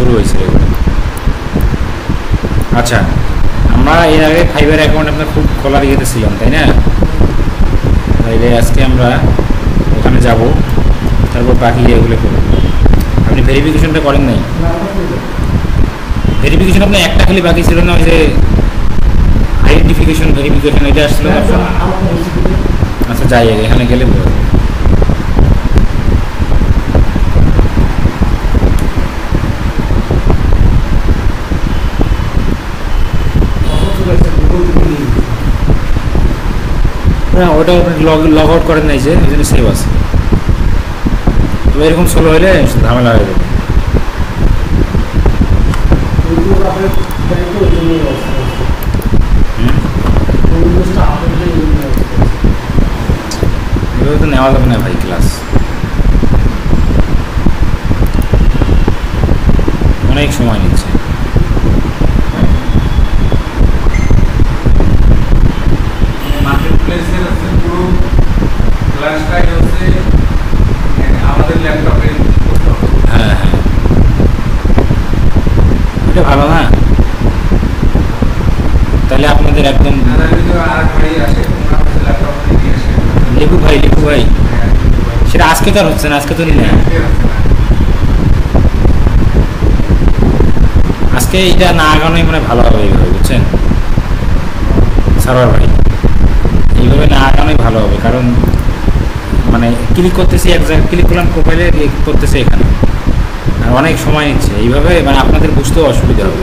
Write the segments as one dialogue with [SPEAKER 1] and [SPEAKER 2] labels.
[SPEAKER 1] শুরু হয়েছিল এগুলো। আচ্ছা, আমরা এর আগে ফাইবার অ্যাকাউন্ট আপনার খুব খোলার ইয়েতে ছিলাম, তাই না? তাইলে আজকে আমরা ওখানে যাব, তারপর বাকি এগুলো করব। আপনি ভেরিফিকেশনটা করেন নাই? ভেরিফিকেশন আপনার একটা খালি বাকি ছিল না, ওই যে আইডেন্টিফিকেশন ভেরিফিকেশন, এটা আসছিল অপশন। আচ্ছা, যাই আগে এখানে গেলে বলবো। না, ওটা লগ আউট করেন নাই, যে এই জন্য সেভ আছে। তো এরকম স্লো হলে ঝামেলা হয়ে যাবে। এগুলো তো নেওয়া যাবে না ভাই, ক্লাস অনেক সময় নিচ্ছে। হ্যাঁ হ্যাঁ, এটা ভালো না? তাহলে আপনাদের একদম লিখু ভাই সেটা আজকে তো আর হচ্ছে না, আজকে তো নিলে আজকে এটা না আগানোই মানে ভালো হবে এইভাবে, বুঝছেন সার্ভার ভাই? এইভাবে না আগানোই ভালো হবে, কারণ মানে ক্লিক করতেছি এক জায়গায়, ক্লিক করলাম প্রোফাইলে, করতেছে এখানে, আর অনেক সময় নিচ্ছে এইভাবে, মানে আপনাদের বুঝতেও অসুবিধা হবে।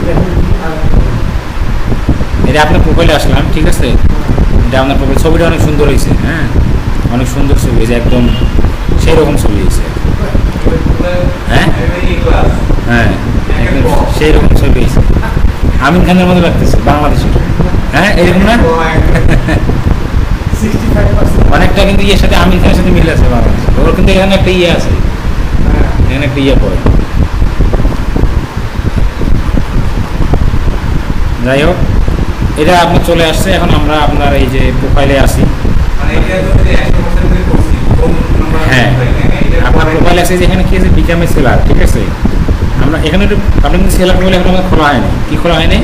[SPEAKER 1] এটা আপনার প্রোফাইলে আসলাম, ঠিক আছে? এটা আপনার প্রোফাইল, ছবিটা অনেক সুন্দর হয়েছে, হ্যাঁ অনেক সুন্দর ছবি হয়েছে, একদম সেই রকম ছবি হয়েছে। হ্যাঁ হ্যাঁ, একদম সেই রকম ছবি হয়েছে, আমিন খানের মতো লাগতেছে বাংলাদেশের। হ্যাঁ, এরকম না? অনেকটা কিন্তু ইয়ের সাথে, আমিন খানের সাথে মিল আছে বাংলাদেশ। ওর কিন্তু এখানে একটা ইয়ে আছে, এখানে একটা ইয়ে পড়ে। যাই হোক, এটা আপনার চলে আসছে। এখন আমরা আপনার এই যে প্রোফাইলে আসি। হ্যাঁ, আপনার প্রোফাইল আছে যেখানে কি আছে, বিকাম এ সেলার, ঠিক আছে? আমরা এখানে একটু, আপনি কিন্তু সেলার প্রোফাইল এখন আমাদের খোলা হয়নি। কি খোলা হয়নি?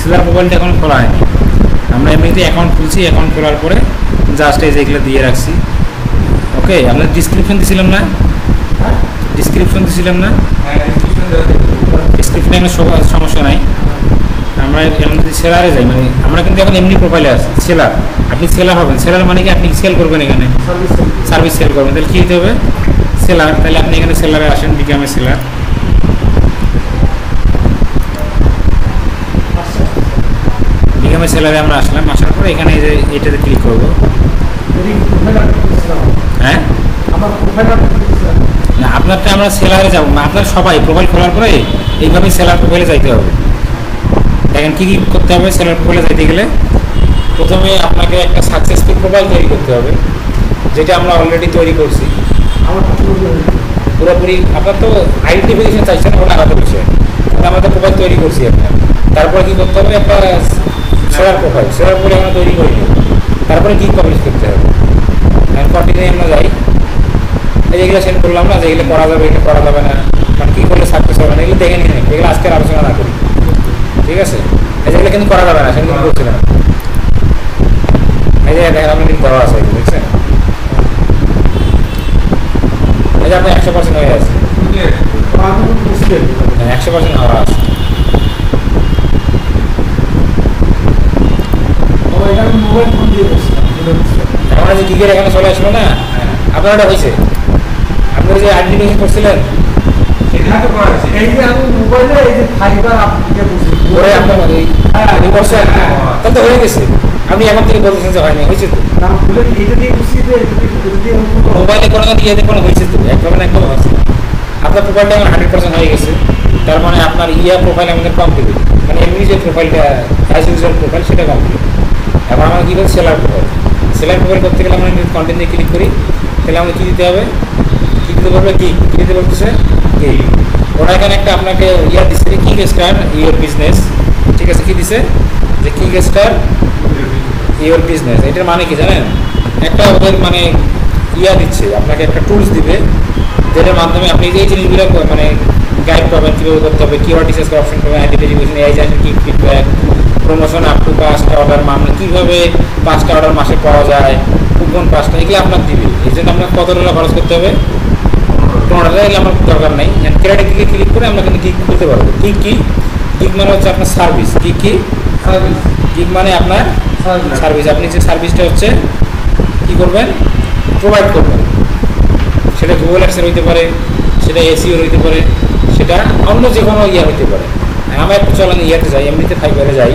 [SPEAKER 1] সেলার প্রোফাইলটা এখন খোলা হয়নি। আমরা এমনিতে অ্যাকাউন্ট খুলছি, অ্যাকাউন্ট খোলার পরে জাস্ট এই যে এগুলো দিয়ে রাখছি। ওকে, আমরা ডিসক্রিপশন দিয়েছিলাম না? ডিসক্রিপশন দিয়েছিলাম না? ডিসক্রিপশনে কোনো সমস্যা নাই। আমরা এখন যদি সেলারে যাই, মানে আমরা কিন্তু এখন এমনি প্রোফাইলে আছি সেলার। আপনি সেলার হবেন, সেলার মানে কি আপনি সেল করবেন, এখানে সার্ভিস সেল করবেন, তাহলে কী দিতে হবে? সেলার। তাহলে আপনি এখানে সেলারে আসেন, বিকামে সেলার। বিকামে সেলারে আমরা আসলাম, আসার পরে এখানে এই যে এটাতে ক্লিক করবো। হ্যাঁ, না আপনারটা আমরা সেলারে যাবো না, আপনার সবাই প্রোফাইল খোলার পরে এইভাবে সেলার প্রোফাইলে যাইতে হবে। দেখেন কী কী করতে হবে সেলার প্রোফাইলে যাইতে গেলে। প্রথমে আপনাকে একটা সাকসেসফুল প্রোফাইল তৈরি করতে হবে, যেটা আমরা অলরেডি তৈরি করছি পুরোপুরি। আপনার তো আইডেন্টিফিকেশন চাইছেন, ওটা আলাদা বিষয়, কিন্তু আমরা তো প্রোফাইল তৈরি করছি আপনার। তারপরে কী করতে হবে? একটা সেলার প্রোফাইল, সেলার প্রোফাইল আমরা তৈরি করি, তারপরে কী পাবলিশ করতে হবে। এখন কন্টিনিউ আমরা যাই, এইগুলো সেন্ড করলাম না, যে এগুলো করা যাবে, এগুলো করা যাবে না, কারণ কী করলে সাকসেস হবে না, এগুলো দেখে নিয়ে নেই, এগুলো আজকের আলোচনা না করি, ঠিক আছে? এগুলো কিন্তু করা যাবে না, সেগুলো করছিলাম। এই যে দেখেন আপনি কিন্তু দেওয়া আছে, বুঝছেন? এই যে আপনার 100% হয়ে আছে, 100% হওয়া আছে। এখন যে কিকের এখানে চলে আসলো না, আপনার ওটা হয়েছে, আপনার যে আইডেন্টিফিকেশন করছিলেন তাহলে তো হয়ে গেছে। আপনি এখন থেকে বলতেছেন যে হয়নি, হয়েছে তো। মোবাইলে কোনো ইয়েতে কোনো হয়েছে তো, একদম একদম হয়েছে। আপনার প্রোফাইলটা এখন 100% হয়ে গেছে, তার মানে আপনার প্রোফাইল আমাদের কমপ্লিট। মানে এমনি যে প্রোফাইলটা অ্যাজ ইউজুয়াল প্রোফাইল সেটা কমপ্লিট। এখন আমরা কী করি? Seller profile. সেলার প্রোফাইল করতে গেলে আমরা কন্টেন্টে ক্লিক করি, তাহলে আমাদের কী দিতে হবে? কী দিতে বলবে? কী দিতে বলতেছে? কি ওরা এখানে একটা আপনাকে দিচ্ছে, কিক স্টার্ট ইওর বিজনেস, ঠিক আছে? কী দিছে? যে কিক স্টার্ট ইওর বিজনেস। এটার মানে কি জানেন? একটা ওদের মানে দিচ্ছে, আপনাকে একটা টুলস দিবে, যেটার মাধ্যমে আপনি এই জিনিসগুলো মানে গাইড পাবেন, কীভাবে করতে হবে, কিওয়ার্ড রিসার্চ অপশন পাবেন, আইডেন্টিফিকেশন, এআই কি ফিডব্যাক, প্রমোশন আপ টু 5টা অর্ডার, মানে কীভাবে 5টা অর্ডার মাসে পাওয়া যায়, কুপন 5টা, এগুলো আপনার দিবে। এই জন্য আপনার কত টাকা খরচ করতে হবে? 15,000। এগুলো আমার দরকার নেই। ক্রেডিট ক্লিক করে আমরা কিন্তু গিগ খুলতে পারবো। গিগ কি? গিগ মানে হচ্ছে আপনার সার্ভিস। গিগ কি? সার্ভিস। গিগ মানে আপনার সার্ভিস। আপনি যে সার্ভিসটা হচ্ছে কী করবেন? প্রোভাইড করবেন। সেটা গুগল অ্যাডসের হইতে পারে, সেটা এসইওর হইতে পারে, সেটা অন্য যে কোনো ইয়ে হইতে পারে। আমরা একটু চলেন ইয়াতে যাই, এমনিতে ফাইবারে যাই।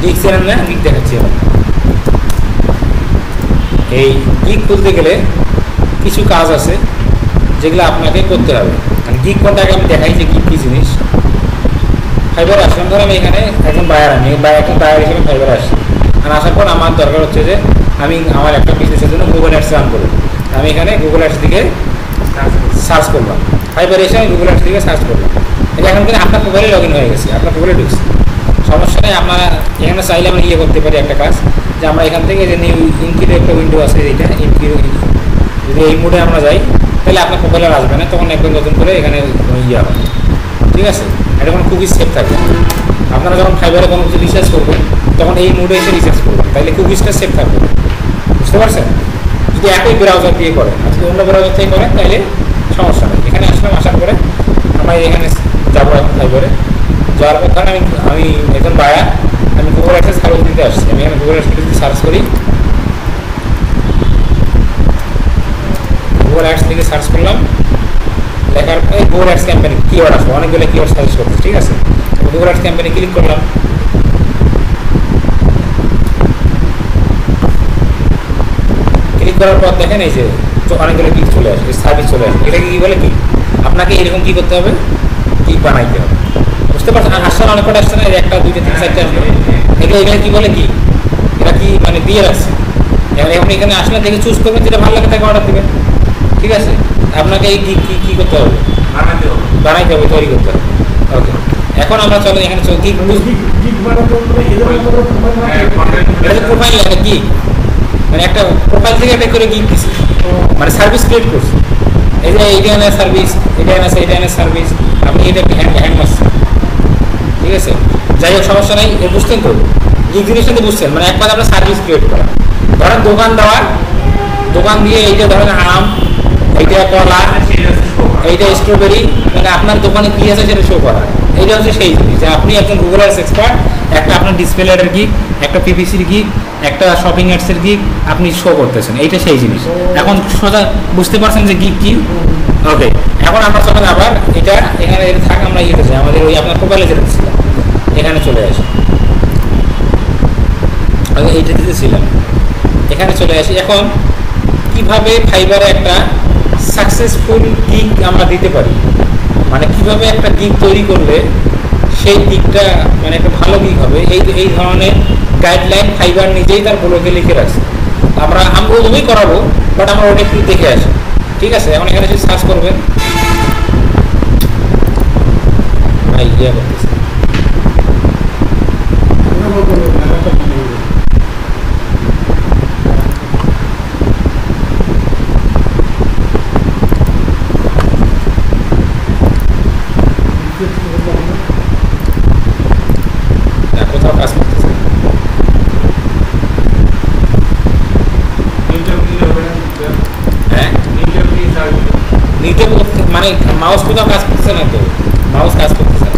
[SPEAKER 1] গিগ চেনেন না? গিগ দেখাচ্ছি এখন। এই গিগ খুলতে গেলে কিছু কাজ আছে যেগুলো আপনাকে করতে হবে। মানে গিগ কোনটাকে আমি দেখাই যে গিগ কী জিনিস। ফাইবার আসলাম, ধর আমি এখানে একজন বায়ার, আমি একজন বায়ার হিসেবে ফাইবার আসছি। আর আসার পর আমার দরকার হচ্ছে যে আমি আমার একটা বিজনেসের জন্য গুগল অ্যাডস রান করব। আমি এখানে গুগল অ্যাডস দিকে সার্চ করলাম, ফাইবার এসে আমি গুগল অ্যাডস দিকে সার্চ করলাম। এটা এখন কিন্তু আপনার মোবাইলে লগ ইন হয়ে গেছে, আপনার মোবাইলে ঢুকছে, সমস্যা নেই। আপনারা এখানে চাইলে আমরা ইয়ে করতে পারি একটা কাজ, যে আমরা এখান থেকে যে নিউ ইনকির একটা উইন্ডো আছে, এইটা ইনকির, যদি এই মোডে আমরা যাই তাহলে আপনার মোবাইলে আসবে না, তখন একদম নতুন করে এখানে ইয়ে হবে। ঠিক আছে, এটা কোনো খুবই সেফ থাকবে। আপনারা যখন ফাইবারে কোনো কিছু রিচার্জ করবেন তখন এই মোডে এসে রিচার্জ করবেন, তাহলে কুকিজটা সেফ থাকবে। বুঝতে পারছেন? যদি একই ব্রাউজার দিয়ে করেন, আজকে অন্য ব্রাউজার থেকে করেন তাহলে সমস্যা নেই। এখানে আসলাম, আসার পরে আমরা এখানে যাবো ফাইবারে। যাওয়ার পর ধরেন আমি একজন বায়ার, আমি গুগল অ্যাডসেন্স চালু দিতে আসছি। আমি এখানে গুগল অ্যাডসেন্স যদি সার্চ করি, গুগল অ্যাডস থেকে সার্চ করলাম, লেখার পরে গুগল অ্যাডস ক্যাম্পেইন কিওয়ার্ড আসবে, অনেকগুলো কিওয়ার্ড সাজেস্ট করছে। ঠিক আছে, গুগল অ্যাডস ক্যাম্পেইনে ক্লিক করলাম। ক্লিক করার পর দেখেন এই যে অনেকগুলো গিগ চলে আসে, সার্ভিস চলে আসে। এটাকে কী বলে? কি আপনাকে এরকম কী করতে হবে? গিগ বানাইতে হবে। বুঝতে পারছেন? আসছে না, অনেক কটা আসছে না, একটা 2টা 3 4টা আসবে। এগুলো কী বলে? গিগ। এটা কি মানে দিয়ে রাখছে। এখন এখানে আসলে দেখে চুজ করবেন, যেটা ভালো লাগে তাকে অর্ডার দেবেন। ঠিক আছে, আপনাকে এই গিগ কী করতে হবে? বানাইতে হবে, তৈরি করতে হবে। ওকে, এখন আমরা চলেন এখানে গিগ প্রোফাইল লেখা গিগ, মানে একটা প্রোফাইল থেকে একটা করে গিগ দিচ্ছে, মানে সার্ভিস ক্রিয়েট করছে। এই যে এইটা এনে সার্ভিস, এটা এনে এটা এনে সার্ভিস, আপনি এটা হ্যান্ড মারছেন। ঠিক আছে, যাই হোক সমস্যা নাই। বুঝতেন তো গিগ জিনিসটা তো বুঝছেন? মানে একবার আপনার সার্ভিস ক্রিয়েট করা। ধরেন দোকান দেওয়া, দোকান দিয়ে এইটা ধরেন আম, এইটা কলা, এইটা স্ট্রবেরি, মানে আপনার দোকানে কী আছে সেটা শো করা। এইটা হচ্ছে সেই জিনিস যে আপনি একজন গুগল অ্যাডস এক্সপার্ট, একটা আপনার ডিসপ্লে অ্যাডের গিগ, একটা পিপিসির গিগ, একটা শপিং অ্যাডসের গিগ আপনি শো করতেছেন। এইটা সেই জিনিস। এখন সোজা বুঝতে পারছেন যে গিগ কি? ওকে, এখন আমরা চলেন আবার এটা এখানে থাক, আমরা ইয়েতে যাই, আমাদের ওই আপনার মোবাইলে যেতে ছিলাম, এখানে চলে আসি। এইটা দিতেছিলাম, এখানে চলে আসি। এখন কিভাবে ফাইবারে একটা সাকসেসফুল গিগ আমরা দিতে পারি, মানে কিভাবে একটা গিগ তৈরি করলে সেই গিগটা মানে একটা ভালো গিগ হবে, এই ধরনের গাইডলাইন ফাইবার নিজেই তার ব্লগে লিখে রাখছে। আমরা ওইভাবেই করাবো, বাট আমরা ওটা একটু দেখে আসি। ঠিক আছে, এখন এখানে যদি সার্চ করবেন, ইয়ে করতেছে কোথাও কাজ করতেছে। হ্যাঁ, মানে মাউস কোথাও কাজ করতেছে না, তো মাউস কাজ করতেছে না।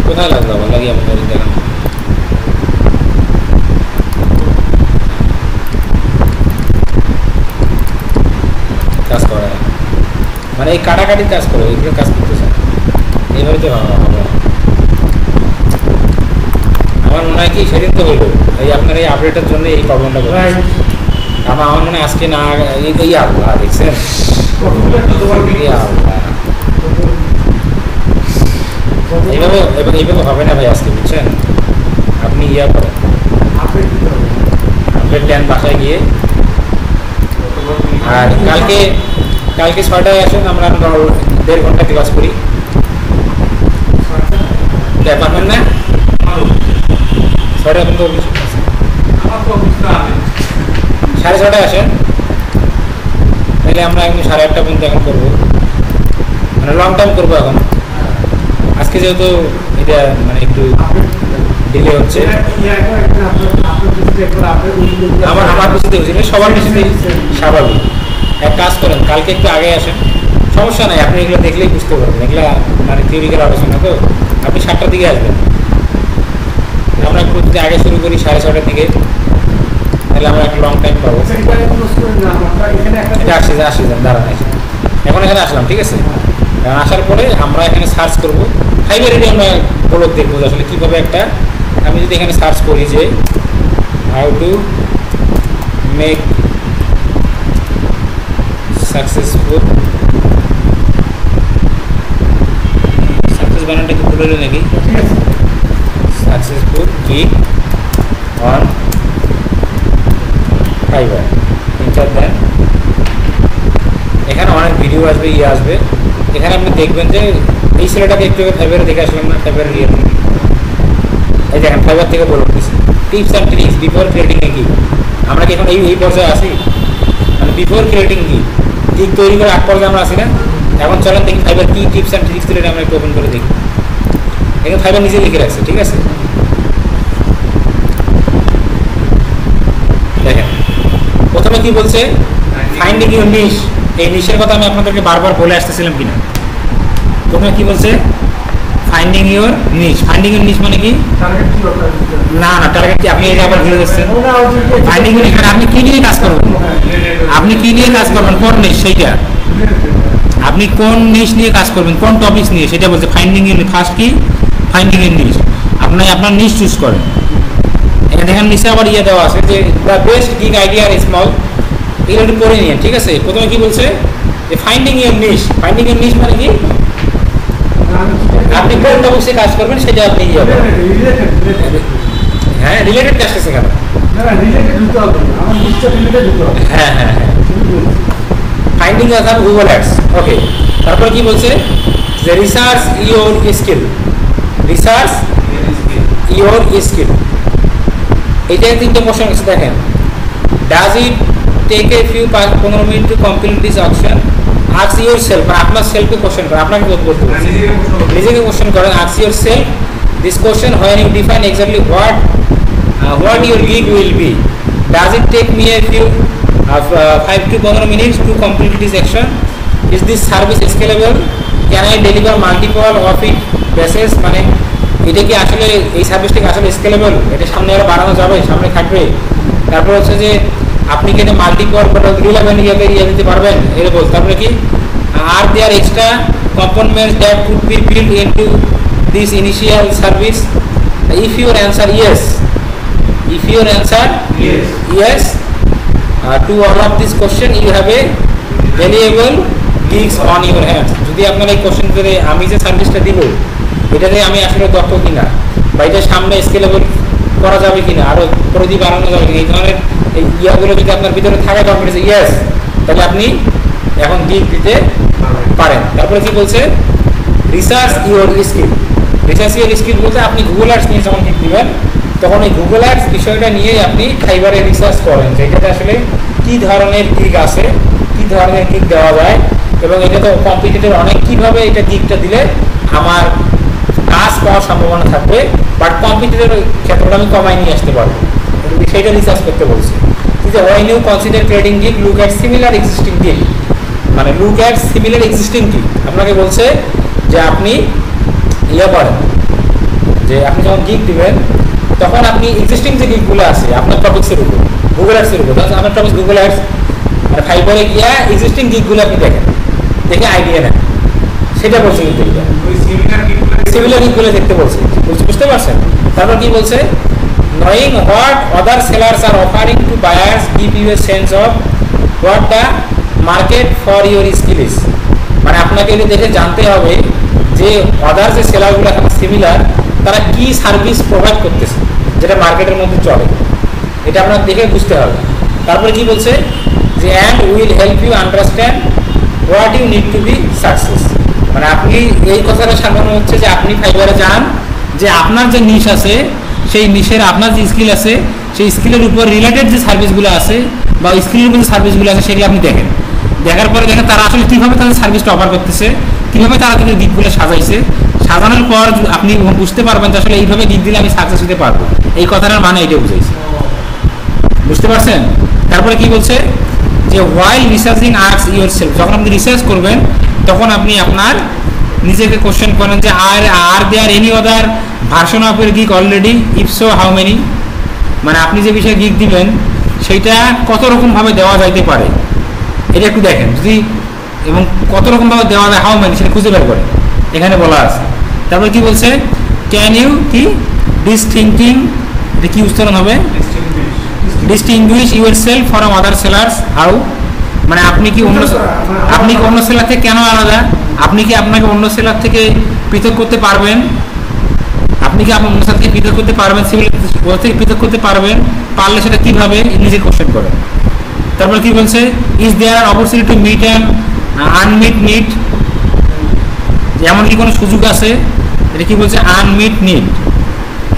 [SPEAKER 1] কোথায় লাগলো আবার? লাগিয়ে আমাদের দেখেন, কাজ করে মানে এই কাটাকাটির কাজ করে, এগুলো কাজ করতেছে না। এইভাবে তো হবে। আমার মনে হয় কি সেদিন তো হইলো, এই আপনার এই আপডেটের জন্য এই প্রবলেমটা করে। আমার মনে হয় আজকে না, এই আল্লাহ দেখছেন, এইভাবে এইভাবে হবে না ভাই আজকে, বুঝছেন? আপনি ইয়া করেন, আপডেট দেন বাসায় গিয়ে। আর কালকে 6টায় আসেন, আমরা 1.5 ঘন্টা ক্লাস করি। পারবেন না? 6টা পর্যন্ত 6:30 আসেন, তাহলে আমরা এখন 8:30 পর্যন্ত এখন করবো, মানে লং টাইম করবো এখন। আজকে যেহেতু এটা মানে একটু ডিলে হচ্ছে, আমার কিছুতে হচ্ছে সবার কিছুতেই স্বাভাবিক। এক কাজ করেন, কালকে একটু আগে আসেন, সমস্যা নাই, আপনি এগুলো দেখলেই বুঝতে পারবেন, এগুলা মানে থিওরিক্যাল আলোচনা তো। আপনি 7টার দিকে আসবেন, আমরা একটু যদি আগে শুরু করি 6:30টার দিকে, তাহলে আমরা একটা লং টাইম পাবো। এটা আসি যান, দাঁড়ান, এখন এখানে আসলাম, ঠিক আছে। এখন আসার পরে আমরা এখানে সার্চ করবো ফাইবার রেডি, আমরা বলক দেখবো আসলে কীভাবে একটা, আমি যদি এখানে সার্চ করি যে how to make successful, success বানানটা কি ভুলে নাকি, successful gig on Fiverr, enter দেন। এখানে অনেক ভিডিও আসবে, আসবে, এখানে আপনি দেখবেন যে এই ছেলেটাকে একটু ফাইবারে দেখে আসলাম না, ফাইবার ইয়ে, এই দেখেন ফাইবার থেকে বলে দিচ্ছি tips and tricks before creating a gig. আমরা কি এখন এই পর্যায়ে আসি, মানে বিফোর ক্রিয়েটিং গিগ তৈরি করে আগ পর্যায়ে আমরা আসি না। এখন চলেন দেখি ফাইবার কি টিপস অ্যান্ড ট্রিক্স দিলে আমরা একটু ওপেন করে দেখি। এখানে ফাইবার নিজে লিখে রাখছে, ঠিক আছে। দেখেন প্রথমে কি বলছে, ফাইন্ডিং ইউর নিশ। এই নিশের কথা আমি আপনাদেরকে বারবার বলে আসতেছিলাম কিনা। প্রথমে কি বলছে, finding your niche. Finding your niche মানে কি, না টার্গেট কি, আপনি এটা আবার ভুলে যাচ্ছেন। ফাইন্ডিং ইউর নিশ মানে আপনি কি নিয়ে কাজ করবেন, আপনি কি নিয়ে কাজ করবেন, কোন নিশ, সেইটা আপনি কোন নিশ নিয়ে কাজ করবেন, কোন টপিকস নিয়ে, সেটা বলছে ফাইন্ডিং ইউর। ফার্স্ট কি, ফাইন্ডিং ইউর নিশ, আপনি আপনার নিশ চুজ করেন। এখানে দেখেন নিচে আবার ইয়ে দেওয়া আছে যে the best gig idea are small, এগুলো একটু পড়ে নিন, ঠিক আছে। প্রথমে কি বলছে যে finding your niche. Finding your niche মানে কি, আপনি কোন টপিকসে কাজ করবেন সেটা আপনি ইয়ে হবে। হ্যাঁ রিলেটেড কাজ আছে কেন, হ্যাঁ হ্যাঁ হ্যাঁ, finding us on Google ads, okay. তারপর কি বলছে যে research your skill, research your skill. এইটা 3টে কোশ্চেন আছে, দেখেন does it take a few 15 minute to complete this option. Ask yourself, আপনার সেলফকে কোশ্চেন করেন, আপনাকে বোধ করতে হবে, নিজেকে কোশ্চেন করেন। Ask yourself this question when you define exactly what your gig will be. Does it take me a few 5 to 15 minutes to complete this action? Is this service scalable? Can I deliver multiple of it basis? মানে এটা কি আসলে এই সার্ভিসটা কি আসলে scalable, এটা সামনে আরো বাড়ানো যাবে, সামনে থাকবে। তারপর হচ্ছে যে আপনি কি এটা মাল্টিপল রিলেভেন্ট ইয়ে দিতে পারবেন, এটা বল। তারপরে কি are there extra components that could be build into this initial service. If your answer yes, if your answer yes to all of this question you have a valuable gigs on your hands. যদি আপনার এই question করে আমি যে সার্ভিসটা দিব এটাতে আমি আসলে দক্ষ কিনা, বা এটা সামনে স্কেলেবল করা যাবে কিনা, আরো প্রতি বাড়ানো যাবে কিনা, এই ধরনের এই ইয়াগুলো যদি আপনার ভিতরে থাকে কনফিডেন্স ইয়েস, তাহলে আপনি এখন গিগ দিতে পারেন। তারপরে কি বলছে research your skill. Research your skill বলতে আপনি গুগল অ্যাডস নিয়ে যখন গিগ দিবেন তখন এই গুগল অ্যাডস বিষয়টা নিয়েই আপনি ফাইবারে রিসার্চ করেন যে এটাতে আসলে কী ধরনের গিগ আছে, কী ধরনের গিগ দেওয়া যায়, এবং এটা তো কম্পিটিটর অনেক কীভাবে এটা গিগটা দিলে আমার কাজ পাওয়ার সম্ভাবনা থাকবে, বাট কম্পিটিটরের ক্ষেত্রটা আমি কমাই নিয়ে আসতে পারবো, সেইটা রিসার্চ করতে বলছি। ঠিক আছে, why new consider creating gig, look at similar existing gig, মানে look at similar existing gig. আপনাকে বলছে যে আপনি ইয়ে করেন যে আপনি যখন গিগ দিবেন তখন আপনি এক্সিস্টিং যে গিগগুলো আছে আপনার টপিক্সের উপর, গুগল অ্যাডসের উপর, আপনার টপিক গুগল অ্যাডস মানে ফাইবারে গিয়া এক্সিস্টিং গিগগুলো আপনি দেখেন, দেখে আইডিয়া নেন, সেটা বলছে। কিন্তু সিমিলার গিগগুলো দেখতে বলছে, বুঝতে পারছেন? তারপর কি বলছে knowing what other sellers are offering to buyers give you a sense of what the market for your skill is। মানে আপনাকে এটা দেখে জানতে হবে যে আদার যে সেলারগুলো এখন সিমিলার তারা কি সার্ভিস প্রোভাইড করতেছে যেটা মার্কেটের মধ্যে চলে, এটা আপনার দেখে বুঝতে হবে। তারপরে কি বলছে যে and will help you understand what you need to be success. মানে আপনি এই কথাটা সাজানো হচ্ছে যে আপনি ফাইবারে যান, যে আপনার যে নিশ আছে সেই নিশের আপনার যে স্কিল আছে সেই স্কিলের উপর রিলেটেড যে সার্ভিসগুলো আছে বা স্কিলের উপর যে সার্ভিসগুলো আছে সেগুলো আপনি দেখেন, দেখার পরে দেখেন তারা আসলে কীভাবে তাদের সার্ভিসটা অফার করতেছে, কীভাবে তারা তাদের গিগগুলো সাজাইছে। সাজানোর পর আপনি বুঝতে পারবেন যে আসলে এইভাবে গিগ দিলে আমি সাকসেস হতে পারবো। এই কথাটার মানে এটা বুঝাইছে, বুঝতে পারছেন? তারপরে কি বলছে যে হোয়াইল রিসার্চিং আস্ক ইয়োরসেলফ, যখন আপনি রিসার্চ করবেন তখন আপনি আপনার নিজেকে কোশ্চেন করেন যে are there any other version of your gig already, if so how many. মানে আপনি যে বিষয়ে গিগ দিবেন সেইটা কত রকমভাবে দেওয়া যাইতে পারে এটা একটু দেখেন যদি, এবং কত রকমভাবে দেওয়া যায় হাউ মেনি সেটা খুঁজে বের করেন, এখানে বলা আছে। তারপরে কি বলছে, ক্যান ইউ কি ডিসথিঙ্কিং, এটা কি উচ্চারণ হবে, distinguish yourself from other sellers how, মানে আপনি কি অন্য সেলার থেকে কেন আলাদা, আপনি কি আপনাকে অন্য সেলার থেকে পৃথক করতে পারবেন, আপনি কি আপনার অন্য সেলার থেকে পৃথক করতে পারবেন, সিভিল থেকে পৃথক করতে পারবেন, পারলে সেটা কীভাবে নিজে কোশ্চেন করেন। তারপর কি বলছে, is there opportunity to meet and unmet need, এমন কি কোনো সুযোগ আছে, এটা কি বলছে আনমিট নিড,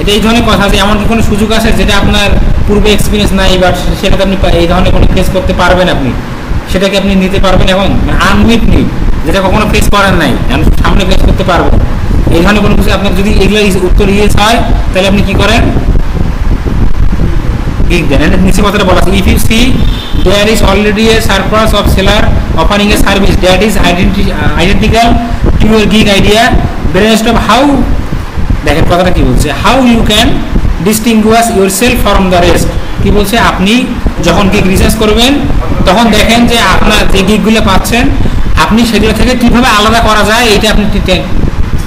[SPEAKER 1] এটা এই ধরনের কথা যে এমন কি কোনো সুযোগ আছে যেটা আপনার পূর্বে এক্সপিরিয়েন্স নাই, বাট সেটাতে আপনি এই ধরনের কোনো ফেস করতে পারবেন, আপনি সেটাকে আপনি নিতে পারবেন এখন, আনমিট নিড যেটা কখনো ফেস করেন নাই সামনে ফেস করতে পারবেন, এই ধরনের কোনো কিছু আপনার যদি এগুলো উত্তর ইয়েস হয় তাহলে আপনি কি করেন, গিগ দেন। নিচে কথাটা বলা আছে, if you see there is already a surplus of seller offering a service that is identical to your gig idea, brainstorm how, দেখেন কথাটা কি বলছে, how you can distinguish yourself from the rest. কি বলছে, আপনি যখন gig research করবেন তখন দেখেন যে আপনার যে গিগগুলো পাচ্ছেন আপনি সেগুলো থেকে কীভাবে আলাদা করা যায়, এটা আপনি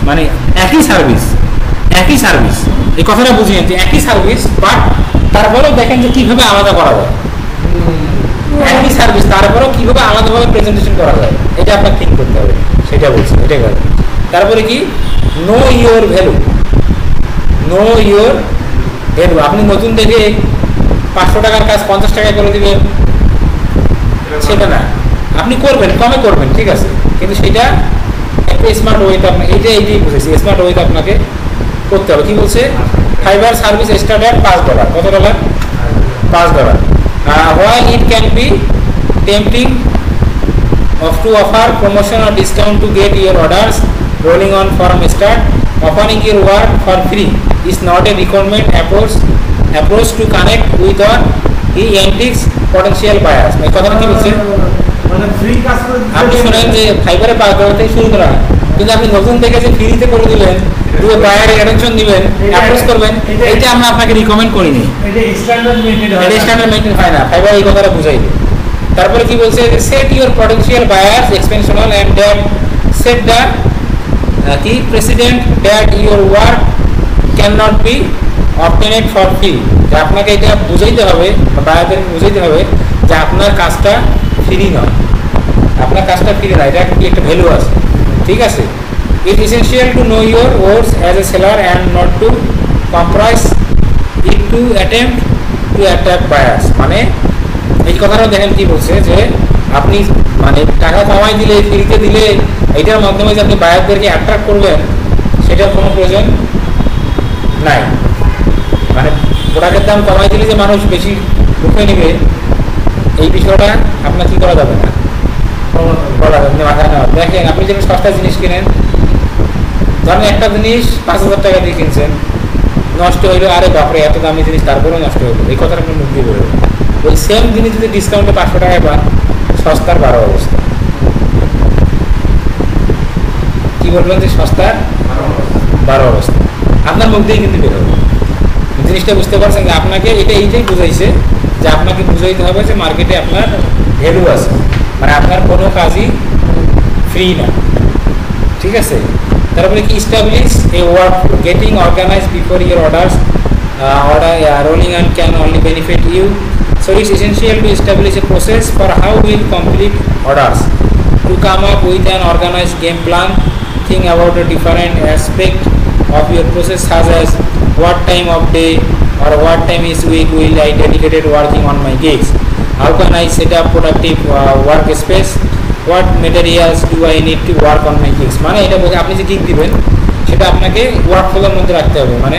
[SPEAKER 1] মানে একই সার্ভিস এই কথাটা বুঝিয়ে যে একই সার্ভিস, বাট তারপরেও দেখেন যে কীভাবে আলাদা করা যায়, একই সার্ভিস তারপরেও কীভাবে আলাদাভাবে প্রেজেন্টেশন করা যায়, এটা আপনার থিঙ্ক করতে হবে, সেটা বলছে, এটাই কথা। তারপরে কি, নো ইয়োর ভ্যালু, আপনি নতুন দেখে 500 টাকার কাজ 50 টাকায় করে দিবেন সেটা না, আপনি করবেন কমে করবেন, ঠিক আছে, কিন্তু সেটা একটা স্মার্ট ওয়েতে আপনাকে, এইটাই বুঝেছি, স্মার্ট ওয়েতে আপনাকে করতে হবে। কি বলছে, ফাইবার সার্ভিস স্টার্ট অ্যাট $5, কত dollar, $5, while it can be tempting to offer promotion or discount to get your orders rolling on from start, offering your work for free is not a requirement approach to connect with or entice potential buyers। মানে কথাটা কি বলছে, আপনি শোনেন যে ফাইবারে $5 থেকে শুরু করা, কিন্তু আপনি নতুন থেকে যে ফ্রিতে করে দিলেন, পুরো বায়ারের অ্যাটেনশন দিবেন, অ্যাপ্রোচ করবেন, এটা আমরা আপনাকে রিকমেন্ড করিনি, এটা স্ট্যান্ডার্ড মেইনটেইন হয় না, ফাইবার এই কথাটা বুঝাই দেয়। তারপরে কি বলছে, set your potential buyers expectations and that set the key president that your work can not be obtained for free, যে আপনাকে এটা বুঝাইতে হবে বা বায়ারদেরকে বুঝাইতে হবে যে আপনার কাজটা ফ্রি নয়, আপনার কাজটা ফ্রি নয়, এটা কি একটা ভ্যালু আছে, ঠিক আছে। It essential to know your words as a seller and not to compromise it to attempt to attract buyers. মানে এই কথাটা দেখেন কি বলছে, যে আপনি মানে টাকা কমাই দিলে, ফ্রিতে দিলে, এইটার মাধ্যমে যে আপনি বায়ারদেরকে অ্যাট্রাক্ট করবেন সেটার কোনো প্রয়োজন নাই। মানে প্রোডাক্টের দাম কমাই দিলে যে মানুষ বেশি ঢুকে নেবে, এই বিষয়টা আপনার কি করা যাবে না, মাথায় নেওয়া। দেখেন আপনি যেন সস্তা জিনিস কিনেন, ধরেন একটা জিনিস 5,000 টাকা দিয়ে কিনছেন, নষ্ট হইলো, আরে বাপরে এত দামি জিনিস তারপরেও নষ্ট হইলো, এই কথাটা আপনি মুখ দিয়ে বলবেন। ওই সেম জিনিস যদি ডিসকাউন্টে 500 টাকায় পান, সস্তার 12 অবস্থা, কি বলবেন যে সস্তার 12 অবস্থা, আপনার মুখ দিয়েই কিন্তু বের হবে। জিনিসটা বুঝতে পারছেন যে আপনাকে এইটাই বুঝাইছে যে আপনাকে বুঝাইতে হবে যে মার্কেটে আপনার ভ্যালু আছে, মানে আপনার কোনো কাজই ফ্রি না, ঠিক আছে। তারপরে কি, establish a work getting organize before your orders rolling and can only benefit you, so it's essential to establish a process for how we'll complete orders, to come up with an organized game plan, think about the different aspect of your process such as what time of day or what time is week will I dedicated working on my gigs, how can I set up productive workspace, what materials do I need to work on my gigs। মানে এটা বলতে আপনি যে gig দিবেন সেটা আপনাকে work floor মধ্যে রাখতে হবে, মানে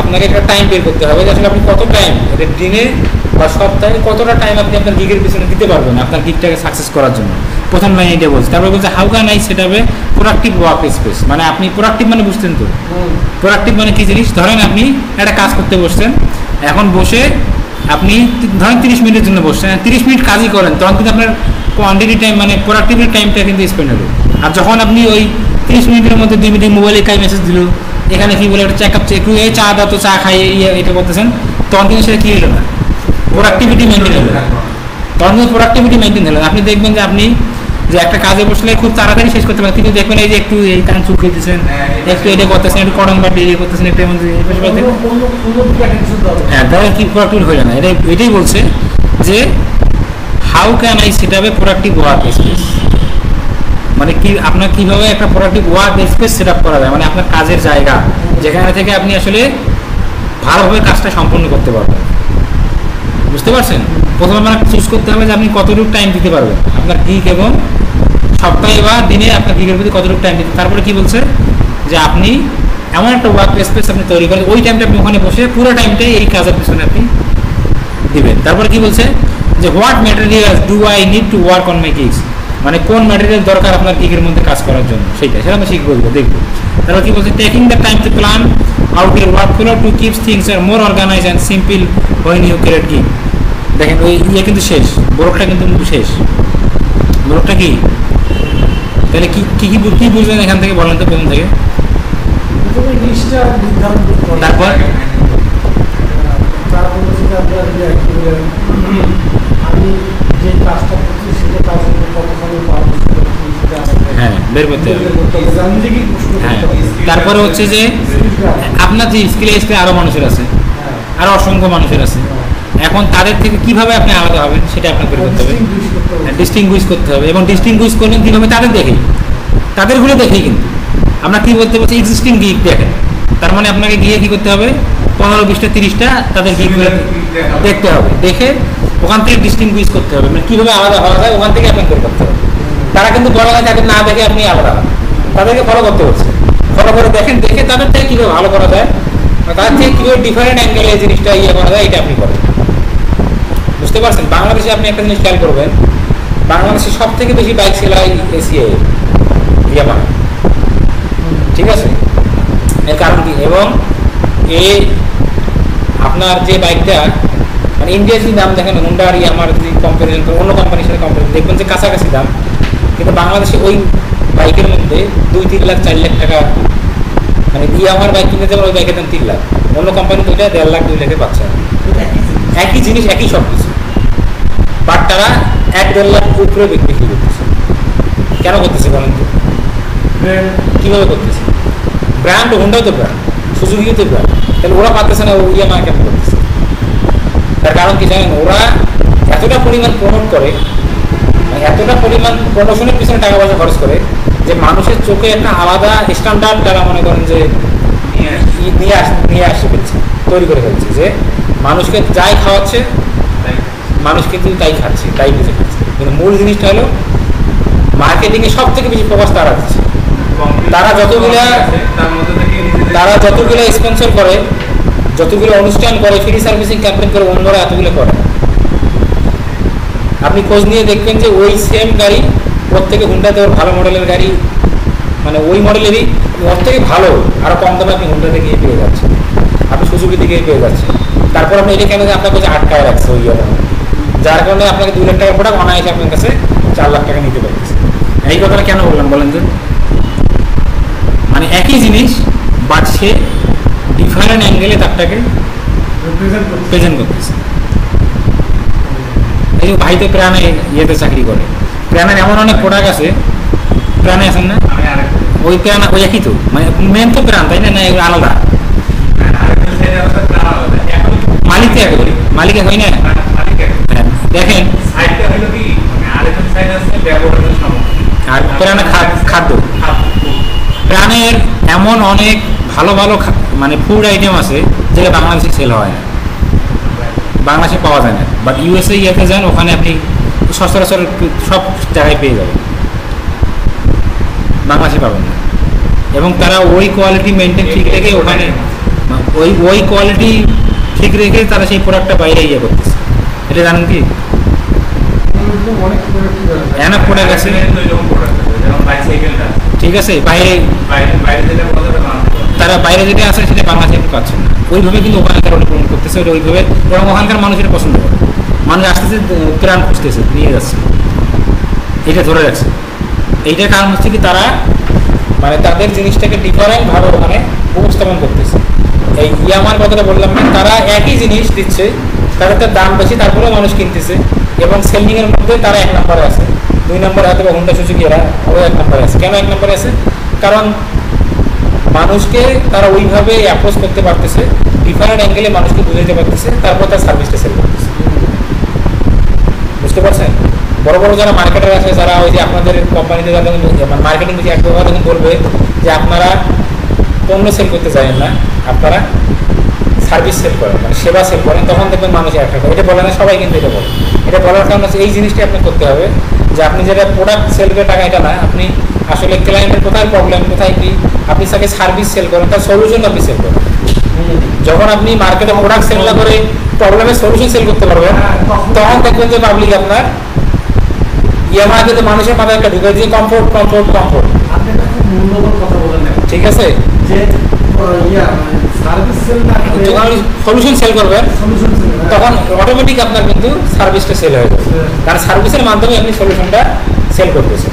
[SPEAKER 1] আপনাকে একটা টাইম বের করতে হবে যে আসলে আপনি কত টাইম, এটা দিনে বা সপ্তাহে কতটা টাইম আপনি আপনার গিগের পিছনে দিতে পারবেন আপনার গিগটাকে সাকসেস করার জন্য। প্রথম লাইন এটা বলছে। তারপরে বলছে how can I set up A productive work space. মানে আপনি প্রোডাক্টিভ মানে বুঝতেন তো, প্রোডাক্টিভ মানে কি জিনিস? ধরেন আপনি একটা কাজ করতে বসছেন, এখন বসে আপনি ধরেন 30 মিনিটের জন্য বসছেন, 30 মিনিট কাজই করেন, তখন কিন্তু আপনার কোয়ান্টিটি টাইম মানে প্রোডাক্টিভিটি টাইমটা কিন্তু স্পেন্ড হবে। আর যখন আপনি ওই 30 মিনিটের মধ্যে 2 মিনিট মোবাইলে কাই মেসেজ দিল, এখানে কি বলে একটা চেকআপ একটু এই চা দাও তো চা খাইয়ে এটা করতেছেন, তখন কিন্তু সেটা কি হলো না, প্রোডাক্টিভিটি মেনটেন হলো না, তখন কিন্তু প্রোডাক্টিভিটি মেনটেন হলো না। আপনি দেখবেন যে আপনি যে একটা কাজে বসলে খুব তাড়াতাড়ি শেষ করতে পারেন, কিন্তু দেখবেন এই যে একটু এই কান চুকিয়ে দিচ্ছেন, একটু এটা করতেছেন, একটু কড়ম বা ডিলে করতেছেন, একটু এমন হ্যাঁ তাহলে কি প্রোডাক্টিভ হয়ে না। এটাই বলছে যে how can I set up A productive work space. মানে কি আপনার কিভাবে একটা productive work space set up করা যায়, মানে আপনার কাজের জায়গা যেখানে থেকে আপনি আসলে ভালোভাবে কাজটা সম্পন্ন করতে পারবেন। বুঝতে পারছেন? প্রথমে আপনার চুজ করতে হবে যে আপনি কতটুকু টাইম দিতে পারবেন আপনার গিগ, এবং সপ্তাহে বা দিনে আপনার গিগের প্রতি কতটুকু টাইম দিতে। তারপরে কি বলছে যে আপনি এমন একটা ওয়ার্ক স্পেস আপনি তৈরি করেন, ওই টাইমটা আপনি ওখানে বসে পুরো টাইমটাই এই কাজের পিছনে আপনি দিবেন। তারপরে কি বলছে যে what materials do I need to work on my gigs. মানে কোন ম্যাটেরিয়াল দরকার আপনার গিগের মধ্যে কাজ করার জন্য, সেটা আমরা শিখবো, দেখবো। তারপর কি বলছে taking the time to plan out your workflow to keeps things are more organize and simple when you create gig. দেখেন ওই কিন্তু শেষ, বরফটা কিন্তু শেষ। বরফটা কি তাহলে কি কি কি বুঝলেন এখান থেকে বলেন তো প্রথম থেকে? তারপর হ্যাঁ বের করতে হবে। হ্যাঁ তারপরে হচ্ছে যে আপনার যে স্কিল আরো মানুষের আছে, আরো অসংখ্য মানুষের আছে, এখন তাদের থেকে কিভাবে আপনি আলাদা হবেন সেটা আপনাকে বের করতে হবে, ডিস্টিংগুইশ করতে হবে। এবং ডিস্টিংগুইশ করবেন কিভাবে? তাদের দেখেই, তাদেরগুলো দেখেই। কিন্তু আমরা কি বলতে পারছি, এক্সিস্টিং গিগ দেখেন, তার মানে আপনাকে গিয়ে কি করতে হবে 15, 20টা, 30টা তাদের গিগগুলো দেখতে হবে, দেখে ওখান থেকে ডিস্টিংগুইশ করতে হবে, মানে কীভাবে আলাদা হওয়া যায় ওখান থেকে আপনাকে বের করতে হবে। তারা কিন্তু বলা হয় তাদের না দেখে আপনি আলাদা হন, তাদেরকে ফলো করতে হচ্ছে, ফলো করে দেখেন, দেখে তাদের থেকে কীভাবে ভালো করা যায়, তার থেকে কীভাবে ডিফারেন্ট অ্যাঙ্গেলে এই জিনিসটা করা যায়, এটা আপনি করেন। বুঝতে পারছেন? বাংলাদেশে আপনি একটা জিনিস খেয়াল করবেন, বাংলাদেশে সব থেকে বেশি বাইক সেলাই এসিআই ইয়ামাহা, ঠিক আছে? এর কারণ কি? এবং আপনার যে বাইকটা মানে ইন্ডিয়ার যদি দাম দেখেন, হুন্ডা আর ইয়ামাহার যদি কম্পারিজন করেন অন্য কোম্পানির সাথে কম্পারিজন দেখবেন যে কাছাকাছি দাম, কিন্তু বাংলাদেশে ওই বাইকের মধ্যে 2-3 লাখ 4 লাখ টাকা, মানে ইয়ামাহার বাইক কিনতে যাবেন ওই বাইকের দাম 3 লাখ, অন্য কোম্পানি তো 1.5 লাখ 2 লাখে পাচ্ছে। একই জিনিস, একই সব কিছু, বাট তারা 1-1.5 লাখ উপরে বিক্রি করতেছে। কেন করতেছে বলেন তো? কীভাবে করতেছে? ব্র্যান্ড হুন্ডাও তো ব্র্যান্ড, সুজুকিও তো ব্র্যান্ড, তাহলে ওরা পাচ্ছে না, ইয়ামাহা কেন করতেছে? তার কারণ কি জানেন? ওরা এতটা পরিমাণ প্রমোট করে, এতটা পরিমাণ প্রমোশনের পিছনে টাকা পয়সা খরচ করে যে মানুষের চোখে একটা আলাদা স্ট্যান্ডার্ড তারা মনে করেন যে নিয়ে আসে ফেলছে, তৈরি করে ফেলছে, যে মানুষকে যাই খাওয়াচ্ছে মানুষ কিন্তু তাই খাচ্ছে, তাই বুঝে খাচ্ছে। কিন্তু মূল জিনিসটা হলো মার্কেটিংয়ে সব থেকে বেশি প্রকাশ তারা দিচ্ছে। তারা যতগুলো স্পন্সর করে, যতগুলো অনুষ্ঠান করে, ফ্রি সার্ভিসিং ক্যাম্পেইন করে, অন্যরা এতগুলো করে। আপনি খোঁজ নিয়ে দেখবেন যে ওই সেম গাড়ি ওর থেকে হুন্ডাতে ওর ভালো মডেলের গাড়ি, মানে ওই মডেলেরই ওর থেকে ভালো আরও কম দামে আপনি হুন্ডাতে গিয়ে পেয়ে যাচ্ছেন, আপনি সুজুকিতে গিয়ে পেয়ে যাচ্ছেন। তারপর আপনি এটা কেন আপনার কাছে আটকায় রাখছে ওই ইয়েটা, যার কারণে আপনাকে 2 লাখ টাকা প্রোডাক্ট অনায়াসে আপনার কাছে 4 লাখ টাকা নিতে পারতেছে। এই কথাটা কেন বললাম বলেন তো? মানে একই জিনিস, বাট সে ডিফারেন্ট অ্যাঙ্গেলে তারটাকে প্রেজেন্ট করতেছে। এই ভাই তো প্রাণে ইয়েতে চাকরি করে, প্রাণের এমন অনেক প্রোডাক্ট আছে, প্রাণে আছেন না? ওই প্রাণ ওই একই তো, মানে মেন তো প্রাণ, তাই না? না এগুলো আলাদা, মালিক তো একই, মালিক হয় না? দেখেন আর প্রাণে খাদ্য, প্রাণের এমন অনেক ভালো ভালো মানে ফুড আইটেম আছে যেটা বাংলাদেশে সেল হয় না, বাংলাদেশে পাওয়া যায় না, বাট ইউএসএ ইয়েতে যান, ওখানে আপনি সচরাচর সব জায়গায় পেয়ে যাবেন, বাংলাদেশে পাবেন না। এবং তারা ওই কোয়ালিটি মেনটেন ঠিক রেখে ওখানে ওই কোয়ালিটি ঠিক রেখে তারা সেই প্রোডাক্টটা বাইরে ইয়ে করতেছে। এটা জানেন কি? অনেক প্রোডাক্ট আছে, ঠিক আছে, বাইরে তারা বাইরে যেটা আছে সেটা বাংলাদেশে পাচ্ছে না, ওইভাবে কিন্তু ওখানে তারা অনুপ্রমাণ করতেছে ওইভাবে, এবং ওখানকার মানুষ এটা পছন্দ করে, মানুষ আসতেছে ত্রাণ খুঁজতেছে, নিয়ে যাচ্ছে, এটা ধরে রাখছে। এইটার কারণ হচ্ছে কি তারা মানে তাদের জিনিসটাকে ডিফারেন্টভাবে ওখানে উপস্থাপন করতেছে। এই ইয়ামার কথাটা বললাম না, তারা একই জিনিস দিচ্ছে, তাদের তার দাম বেশি, তারপরেও মানুষ কিনতেছে, এবং সেলিংয়ের মধ্যে তারা 1 নম্বরে আছে, 2 নম্বরে হয়তো বা হোন্ডা সুজুকি, এরা ওরা 1 নম্বরে আছে। কেন 1 নম্বরে আছে? কারণ মানুষকে তারা ওইভাবে অ্যাপ্রোচ করতে পারতেছে, ডিফারেন্ট অ্যাঙ্গেলে মানুষকে বুঝাইতে পারতেছে, তারপর তার সার্ভিসটা সেল করতেছে। বুঝতে পারছেন? বড় বড় যারা মার্কেটার আছে, যারা ওই যে আপনাদের কোম্পানিতে যারা মার্কেটিং যে এক ব্যবহার যখন বলবে যে আপনারা পণ্য সেল করতে চান না, আপনারা সার্ভিস সেল করেন, মানে সেবা সেল করেন, তখন দেখবেন মানুষ একটা করে। এটা বলে না সবাই, কিন্তু এটা বলে। এটা বলার কারণ হচ্ছে এই জিনিসটি আপনি করতে হবে যে আপনি যেটা প্রোডাক্ট সেল করে টাকা, এটা না, আপনি আসলে ক্লায়েন্টের কোথায় প্রবলেম, কোথায় কি, আপনি তাকে সার্ভিস সেল করেন, তার সলিউশন আপনি সেল করেন। যখন আপনি মার্কেটে প্রোডাক্ট সেল না করে প্রবলেমের সলিউশন সেল করতে পারবেন, তখন দেখবেন যে পাবলিক আপনার ইয়ামাহা কিন্তু মানুষের মাথায় একটা ঢুকে দিয়ে কমফোর্ট কমফোর্ট কমফোর্ট।
[SPEAKER 2] আপনি একটা খুব মূল্যবান কথা বলেন,
[SPEAKER 1] ঠিক আছে,
[SPEAKER 2] যে সার্ভিস সেল না করে
[SPEAKER 1] যখন আপনি সলিউশন সেল করবেন
[SPEAKER 2] সলিউশন সেল,
[SPEAKER 1] তখন অটোমেটিক আপনার কিন্তু সার্ভিসটা সেল হয়ে যাবে, কারণ সার্ভিসের মাধ্যমে আপনি সলিউশনটা সেল করতেছেন।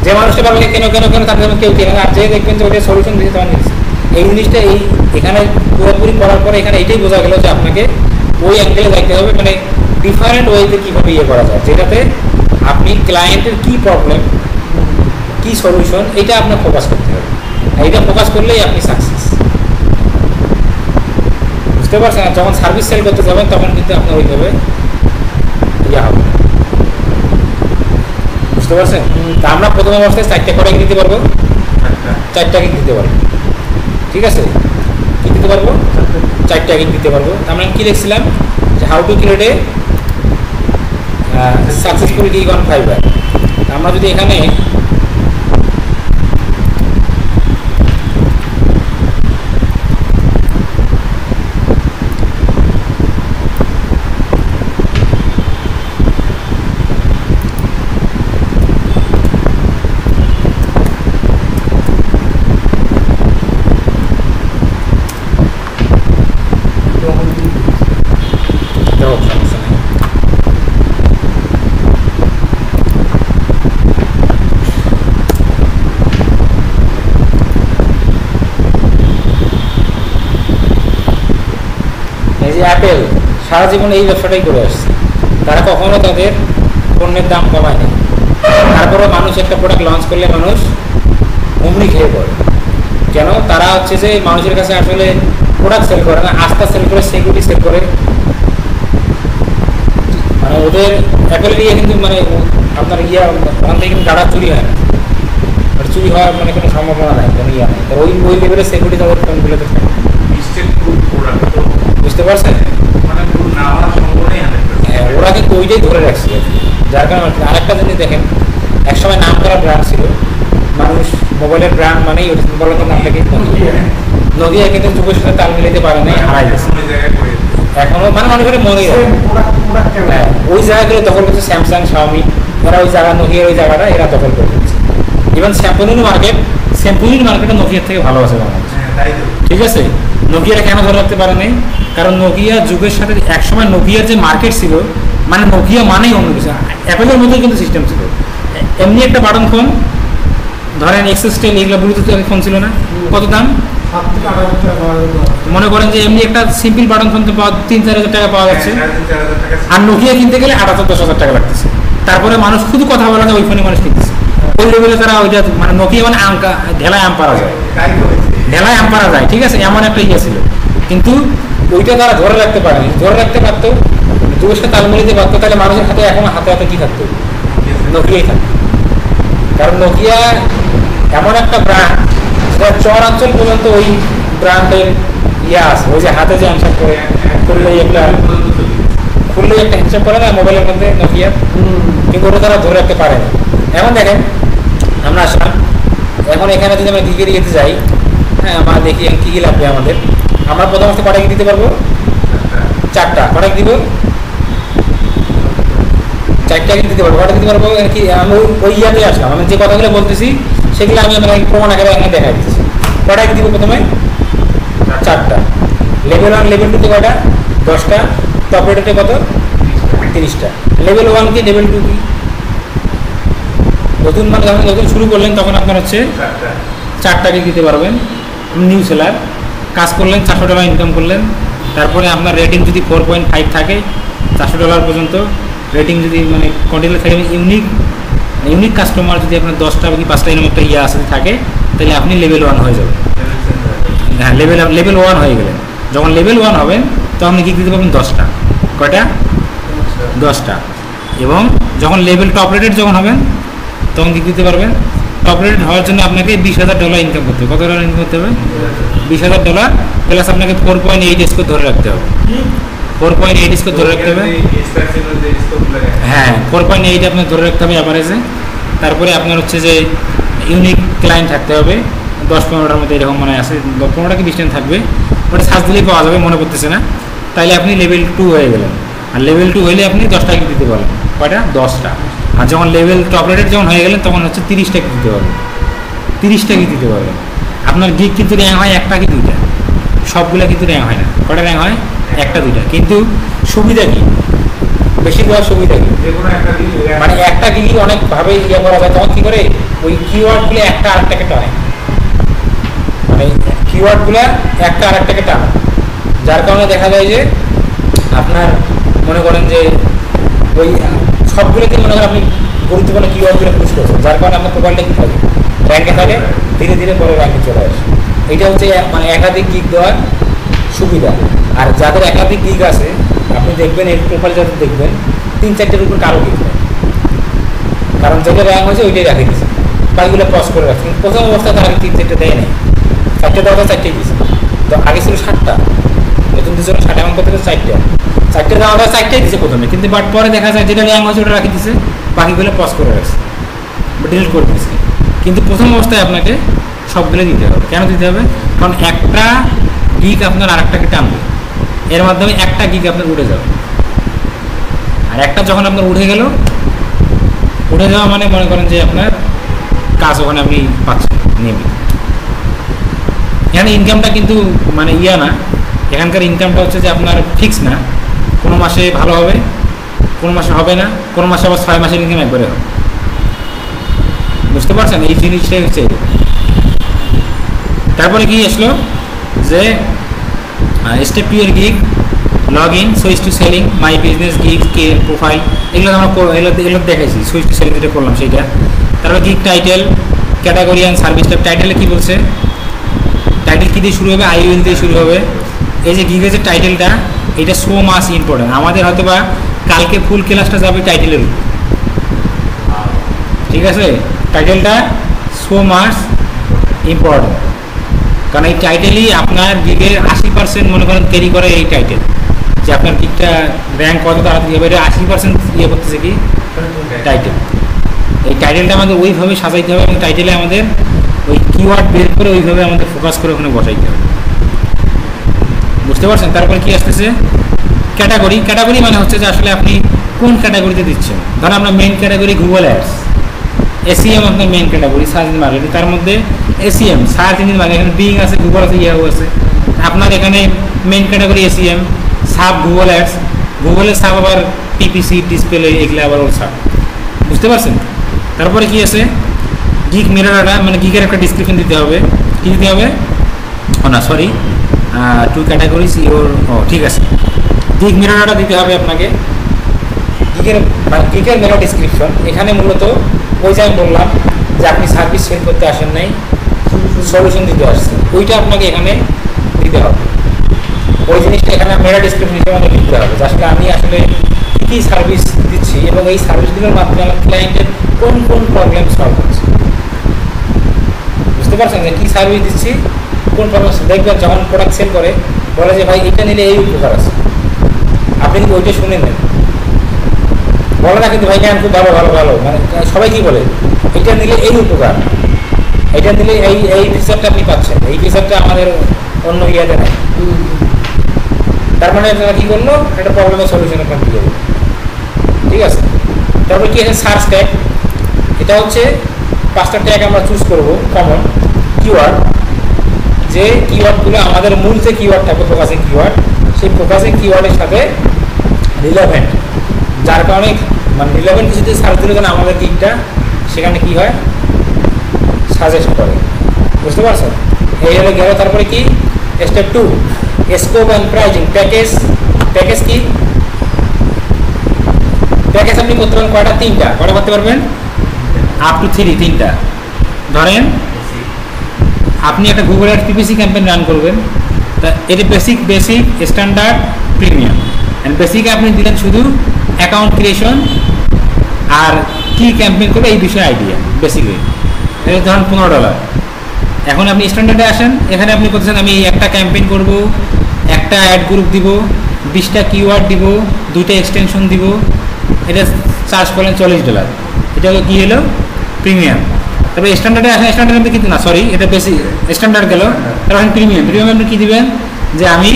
[SPEAKER 1] যে মানুষটা পারবে কেন কেন কেন তার জন্য কেউ কেনে না, আর যে দেখবেন যে ওটা সলিউশন দিয়েছে তখন নিচ্ছে। এই জিনিসটা এই এখানে পুরোপুরি করার পরে এখানে এইটাই বোঝা গেল যে আপনাকে ওই অ্যাঙ্গেলে দেখতে হবে, মানে ডিফারেন্ট ওয়েতে কীভাবে ইয়ে করা যায়, যেটাতে আপনি ক্লায়েন্টের কী প্রবলেম, কী সলিউশন, এটা আপনার ফোকাস করতে হবে। এইটা ফোকাস করলেই আপনি সাকসেস। বুঝতে পারছেন? আর যখন সার্ভিস সেল করতে যাবেন তখন কিন্তু আপনার ওইভাবে ইয়ে হবে। বুঝতে পারছেন? তা আমরা প্রথম অবস্থায় 4টা করে দিতে পারবো, 4টা গিগ দিতে পারবো, ঠিক আছে? কী দিতে পারবো? 4টা গিগ দিতে পারবো। আমরা কী লিখছিলাম যে how to create a successful gig on fibre. আমরা যদি এখানে অ্যাপেল সারা জীবন এই ব্যবসাটাই করে আসছে, তারা কখনো তাদের পণ্যের দাম কমায় না, তারপরে মানুষ একটা প্রোডাক্ট লঞ্চ করলে মানুষ হুমড়ি খেয়ে পড়ে। কেন? তারা হচ্ছে যে মানুষের কাছে আসলে প্রোডাক্ট সেল করে না, আস্থা সেল করে, সিকিউরিটি সেল করে। মানে ওদের অ্যাপেলের ইয়ে কিন্তু মানে আপনার ইয়ে ওখান থেকে কিন্তু ডাটা চুরি হয় না, চুরি হওয়ার মানে কোনো সম্ভাবনা নাই, কোনো ইয়ে নেই। ওই ওই লেভেলের সিকিউরিটি তাদের ফোনগুলোতে থাকে। বুঝতে পারছেন? হ্যাঁ, ওরা কিন্তু ওইটাই ধরে রাখছে, যার কারণে আরেকটা জিনিস দেখেন, একসময় নাম করা ব্র্যান্ড ছিল, মানুষ মোবাইলের ব্র্যান্ড মানেই মোবাইলের নামটা কিন্তু নকিয়া, কিন্তু যুগের সাথে তাল মিলাইতে পারে নাই, হারাই গেছে। এখনো মানে মানুষের মনে হ্যাঁ ওই জায়গাগুলো দখল করছে স্যামসাং, শাওমি, এরা ওই জায়গা নকিয়ার ওই জায়গাটা এরা দখল করে দিচ্ছে। ইভেন স্যাম্পলির মার্কেটে নকিয়ার থেকে ভালো আছে বাংলাদেশ, ঠিক আছে? নোকিয়াটা কেন ধরে রাখতে পারে নাই? কারণ নোকিয়া যুগের সাথে একসময় নোকিয়ার যে মার্কেট ছিল, মানে নোকিয়া মানেই অন্য কিছু, অ্যাপেলের মধ্যেই কিন্তু সিস্টেম ছিল। এমনি একটা বাটন ফোন ধরেন, এক্সেস টেল, এগুলো ব্লুটুথ ফোন ছিল না, কত দাম? মনে করেন যে এমনি একটা সিম্পল বাটন ফোন তো 3-4 হাজার টাকা পাওয়া যাচ্ছে, আর নোকিয়া কিনতে গেলে 8,000-10,000 টাকা লাগতেছে। তারপরে মানুষ শুধু কথা বলা যায়, ওই ফোনে মানুষ কিনতেছে, ওই লেভেলে তারা ওইটা মানে নোকিয়া মানে ঢেলায় আম পারা যায়, ঢেলায় আম পারা যায়, ঠিক আছে? এমন একটা ইয়ে ছিল, কিন্তু ওইটা তারা ধরে রাখতে পারেনি। ধরে রাখতে পারতো, যুগের সাথে তাল মিলিতে পারতো, তাহলে মানুষের হাতে এখন হাতে হাতে কি থাকতো? নোকিয়াই থাকতো। কারণ নোকিয়া এমন একটা ব্র্যান্ড যেটা চরাঞ্চল পর্যন্ত ওই ব্র্যান্ডের ইয়ে আছে, ওই যে হাতে যে হ্যান্ডশেক করে খুললেই একটা হ্যান্ডশেক করে না মোবাইলের মধ্যে নোকিয়া, কিন্তু ওটা তারা ধরে রাখতে পারে না। এখন দেখেন আমরা আসলাম, এখন এখানে যদি আমরা গিগে দিতে যাই, হ্যাঁ আমরা দেখি কী কী লাগবে আমাদের। আমরা প্রথমত কটা গিগ দিতে পারবো? 4টা। কটা দিব? 4টা গিগ দিতে পারবো। কটা দিতে পারবো কি আমি ওই ইয়াতে আসলাম, আমি যে কথাগুলো বলতেছি সেগুলো আমি আপনাকে প্রমাণ আকারে এখানে দেখা দিচ্ছি। কটা গিগ দিব প্রথমে? 4টা। লেভেল 1 লেভেল 2 তে কয়টা? 10টা। টপ রেটেতে কত? 30টা। লেভেল 1 কি লেভেল 2 কি? নতুন মানে যখন শুরু করলেন তখন আপনার হচ্ছে 4টা গিগ দিতে পারবেন। নিউ সেলার কাজ করলেন, $400 ইনকাম করলেন, তারপরে আপনার রেটিং যদি 4.5 থাকে, $400 পর্যন্ত রেটিং যদি মানে কন্টিনিউ থাকে, ইউনিক কাস্টমার যদি আপনার 10টা কি 5টা এরকম একটা ইয়ে আসতে থাকে, তাহলে আপনি লেভেল 1 হয়ে যাবেন। হ্যাঁ, লেভেল 1 হয়ে গেলেন। যখন লেভেল 1 হবেন তখন আপনি কি দিতে পারবেন? 10টা। কয়টা? 10টা। এবং যখন লেভেল টপ রেটেড যখন হবেন তখন কি দিতে পারবেন? টপ রেটেড হওয়ার জন্য আপনাকে $20,000 ইনকাম করতে হবে। কত ডলার ইনকাম করতে হবে? $20,000 প্লাস আপনাকে 4.8 স্কোর ধরে রাখতে হবে। 4.8 স্কোর ধরে রাখতে হবে। হ্যাঁ, 4.8 আপনার ধরে রাখতে হবে অ্যাভারেজে। তারপরে আপনার হচ্ছে যে ইউনিক ক্লায়েন্ট থাকতে হবে 10-15টার মধ্যে, এরকম মনে আছে 15টা কি 20টা থাকবে, ওটা সার্চ দিলেই পাওয়া যাবে, মনে পড়তেছে না। তাইলে আপনি লেভেল 2 হয়ে গেলেন। আর লেভেল 2 হলে আপনি 10টা কি দিতে পারবেন? কয়টা? 10টা। আর যখন লেভেল টপ রেটেড যখন হয়ে গেলেন তখন হচ্ছে 30টা কি দিতে পারবেন। 30টা কি দিতে পারবেন। আপনার গিগ কিন্তু র্যাঙ্ক হয় 1টা কি 2টা, সবগুলো কিন্তু র্যাঙ্ক হয় না। কটা র্যাঙ্ক হয়? 1টা 2টা। কিন্তু সুবিধা কি? বেশিরভাগ সুবিধা কি? মানে একটা গিগই অনেকভাবে ইয়ে করা যায়। তখন কী করে ওই কিওয়ার্ডগুলো একটা আরেকটাকে টানে, মানে কিওয়ার্ডগুলো একটা আরেকটাকে টানে, যার কারণে দেখা যায় যে আপনার মনে করেন যে ওই সবগুলোকে মনে করেন আপনি গুরুত্বপূর্ণ কিওয়ার্ডগুলো পুশ করছেন, যার কারণে আপনার প্রোফাইলটা কী থাকে? র্যাঙ্কে থাকে, ধীরে ধীরে পরে র্যাঙ্কে চলে আসে। এইটা হচ্ছে মানে একাধিক গিগ দেওয়ার সুবিধা। আর যাদের একাধিক গিগ আছে আপনি দেখবেন এই প্রোফাইল যাদের দেখবেন 3-4টের উপর কারো গিগ নেই, কারণ যেটা র্যাঙ্ক হয়েছে ওইটাই রেখে দিয়েছে, বাকিগুলো ক্রস করে রাখছে। কিন্তু প্রথম অবস্থায় তার আগে 3-4টে দেয় নেই, 4টে দেওয়া 4টেই দিয়েছে। তো আগে ছিল 7টা, নতুন দিয়েছিল 7, এমন করতে 4টে দেওয়া 4টেই দিয়েছে প্রথমে, কিন্তু বাট পরে দেখা যায় যেটা র্যাঙ্ক হয়েছে ওটা রাখি দিয়েছে, বাকিগুলো ক্রস করে রাখছে বা ডিলিট করে দিয়েছে। কিন্তু প্রথম অবস্থায় আপনাকে সবগুলো দিতে হবে। কেন দিতে হবে? কারণ একটা গিগ আপনার আরেকটাকে টানবে, এর মাধ্যমে একটা গিগ আপনার উঠে যাবে। আর একটা যখন আপনার উঠে গেল, উঠে যাওয়া মানে মনে করেন যে আপনার কাজ ওখানে আপনি পাচ্ছেন নিয়মিত। এখানে ইনকামটা কিন্তু মানে ইয়া না, এখানকার ইনকামটা হচ্ছে যে আপনার ফিক্স না, কোনো মাসে ভালো হবে, কোনো মাসে হবে না, কোনো মাসে আবার 6 মাসের ইনকাম একবারে হবে। বুঝতে পারছেন? এই জিনিসটাই হচ্ছে। তারপরে কি আসলো যে স্টেপ 2 এর gig, log in, switch to selling, my business, gig, কে প্রোফাইল, এগুলো আমরা এগুলো দেখাইছি। সুইচ টু সেলিং যেটা করলাম সেইটা। তারপরে gig title, category and service type. টাইটেলে কী বলছে? টাইটেল কী দিয়ে শুরু হবে? আই উইল দিয়ে শুরু হবে। এই যে গিগের যে টাইটেলটা, এটা সো মাস ইম্পর্টেন্ট। আমাদের হয়তো বা কালকে ফুল ক্লাসটা যাবে টাইটেলের উপর, ঠিক আছে? টাইটেলটা সো মাস ইম্পর্টেন্ট, কারণ এই টাইটেলই আপনার গিগের 80% মনে করেন ক্যারি করে। এই টাইটেল যে আপনার গিগটা র্যাঙ্ক কত তাড়াতাড়ি হবে, এটা 80% ইয়ে করতেছে কি টাইটেল। এই টাইটেলটা আমাদের ওইভাবে সাজাইতে হবে এবং টাইটেলে আমাদের ওই কিওয়ার্ড বের করে ওইভাবে আমাদের ফোকাস করে ওখানে বসাইতে হবে। বুঝতে পারছেন? তারপরে কি আসতেছে? ক্যাটাগরি। ক্যাটাগরি মানে হচ্ছে যে আসলে আপনি কোন ক্যাটাগরিতে দিচ্ছেন। ধরো আমরা main category Google ads, SEM আপনার main category, search engine marketing. তার মধ্যে এসিএম সার্চ ইঞ্জিন মার্কেটিং, এখানে বিং আছে, গুগল আছে, ইয়াহু আছে। আপনার এখানে main category SEM, sub Google ads, গুগলের সাব আবার পিপিসি, ডিসপ্লে, এগুলো আবার ওর সাব। বুঝতে পারছেন? তারপরে কি আছে? গিগ মিরর ডাটা, মানে গিগের একটা ডিসক্রিপশন দিতে হবে। কী দিতে হবে? না সরি, 2 ক্যাটাগরিজ ইওর, ঠিক আছে, গিগ মিরর ডাটা দিতে হবে আপনাকে। গিগের মেলা ডিসক্রিপশন এখানে মূলত ওই যে আমি বললাম যে আপনি সার্ভিস সেল করতে আসেন নাই, সলিউশন দিতে আসছেন, ওইটা আপনাকে এখানে দিতে হবে। ওই জিনিসটা এখানে মেলা ডিসক্রিপশন হিসেবে আমাকে লিখতে হবে যে আসলে আমি আসলে কী কী সার্ভিস দিচ্ছি এবং এই সার্ভিসগুলোর মাধ্যমে আমার ক্লায়েন্টের কোন কোন প্রবলেম সলভ হচ্ছে। বুঝতে পারছেন যে কী সার্ভিস দিচ্ছি, কোন প্রবলেম। দেখবেন যখন প্রোডাক্ট সেল করে বলে যে ভাই এটা নিলে এই উপকার আছে, আপনি কিন্তু ওইটা শুনে নেন, বলে না কিন্তু ভাই কেন খুব ভালো ভালো ভালো, মানে সবাই কী বলে এটা নিলে এই উপকার, এটা নিলে এই এই ফিচারটা আপনি পাচ্ছেন, এই ফিচারটা আমাদের অন্য ইয়াতে নেই। তার মানে আপনারা কী করলো? একটা প্রবলেমের সলিউশন আপনার দিয়ে দেবে, ঠিক আছে? তারপরে কি আছে সার্চ ট্যাগ, এটা হচ্ছে 5টা ট্যাগ আমরা চুজ করব কমন কিওয়ার্ড, যে কিওয়ার্ডগুলো আমাদের মূল যে কিওয়ার্ড থাকবে ফোকাসিং কিওয়ার্ড, সেই ফোকাসিং কিওয়ার্ডের সাথে রিলেভেন্ট, যার কারণে মানে রিলেভেন্ট কিছুতে সার্চ দিলে যেন আমাদের গিগটা সেখানে কি হয় সাজেস্ট করে। বুঝতে পারছো? এই হলো গেল। তারপরে কি step 2 scope and pricing. Package কি প্যাকেজ আপনি করতে পারেন কয়টা? 3টা। কয়টা করতে পারবেন? আপ টু 3টা। ধরেন আপনি একটা Google ad PPC campaign run করবেন, তা এটা বেসিক স্ট্যান্ডার্ড প্রিমিয়াম। অ্যান্ড বেসিকে আপনি দিলেন শুধু অ্যাকাউন্ট ক্রিয়েশন আর কি ক্যাম্পেইন করবে এই বিষয়ে আইডিয়া বেসিকে। এটা ধরেন $15। এখন আপনি স্ট্যান্ডার্ডে আসেন, এখানে আপনি বলছেন আমি একটা ক্যাম্পেইন করব, একটা অ্যাড গ্রুপ দিব, 20টা কিওয়ার্ড দিব, 2টা এক্সটেনশন দিব, এটা চার্জ করলেন $40। এটা হলো কি হলো প্রিমিয়াম। তবে স্ট্যান্ডার্ডে আসেন, স্ট্যান্ডার্ড কিন্তু না, সরি এটা বেশি স্ট্যান্ডার্ড গেল। তারপর প্রিমিয়াম আপনি কী দিবেন যে আমি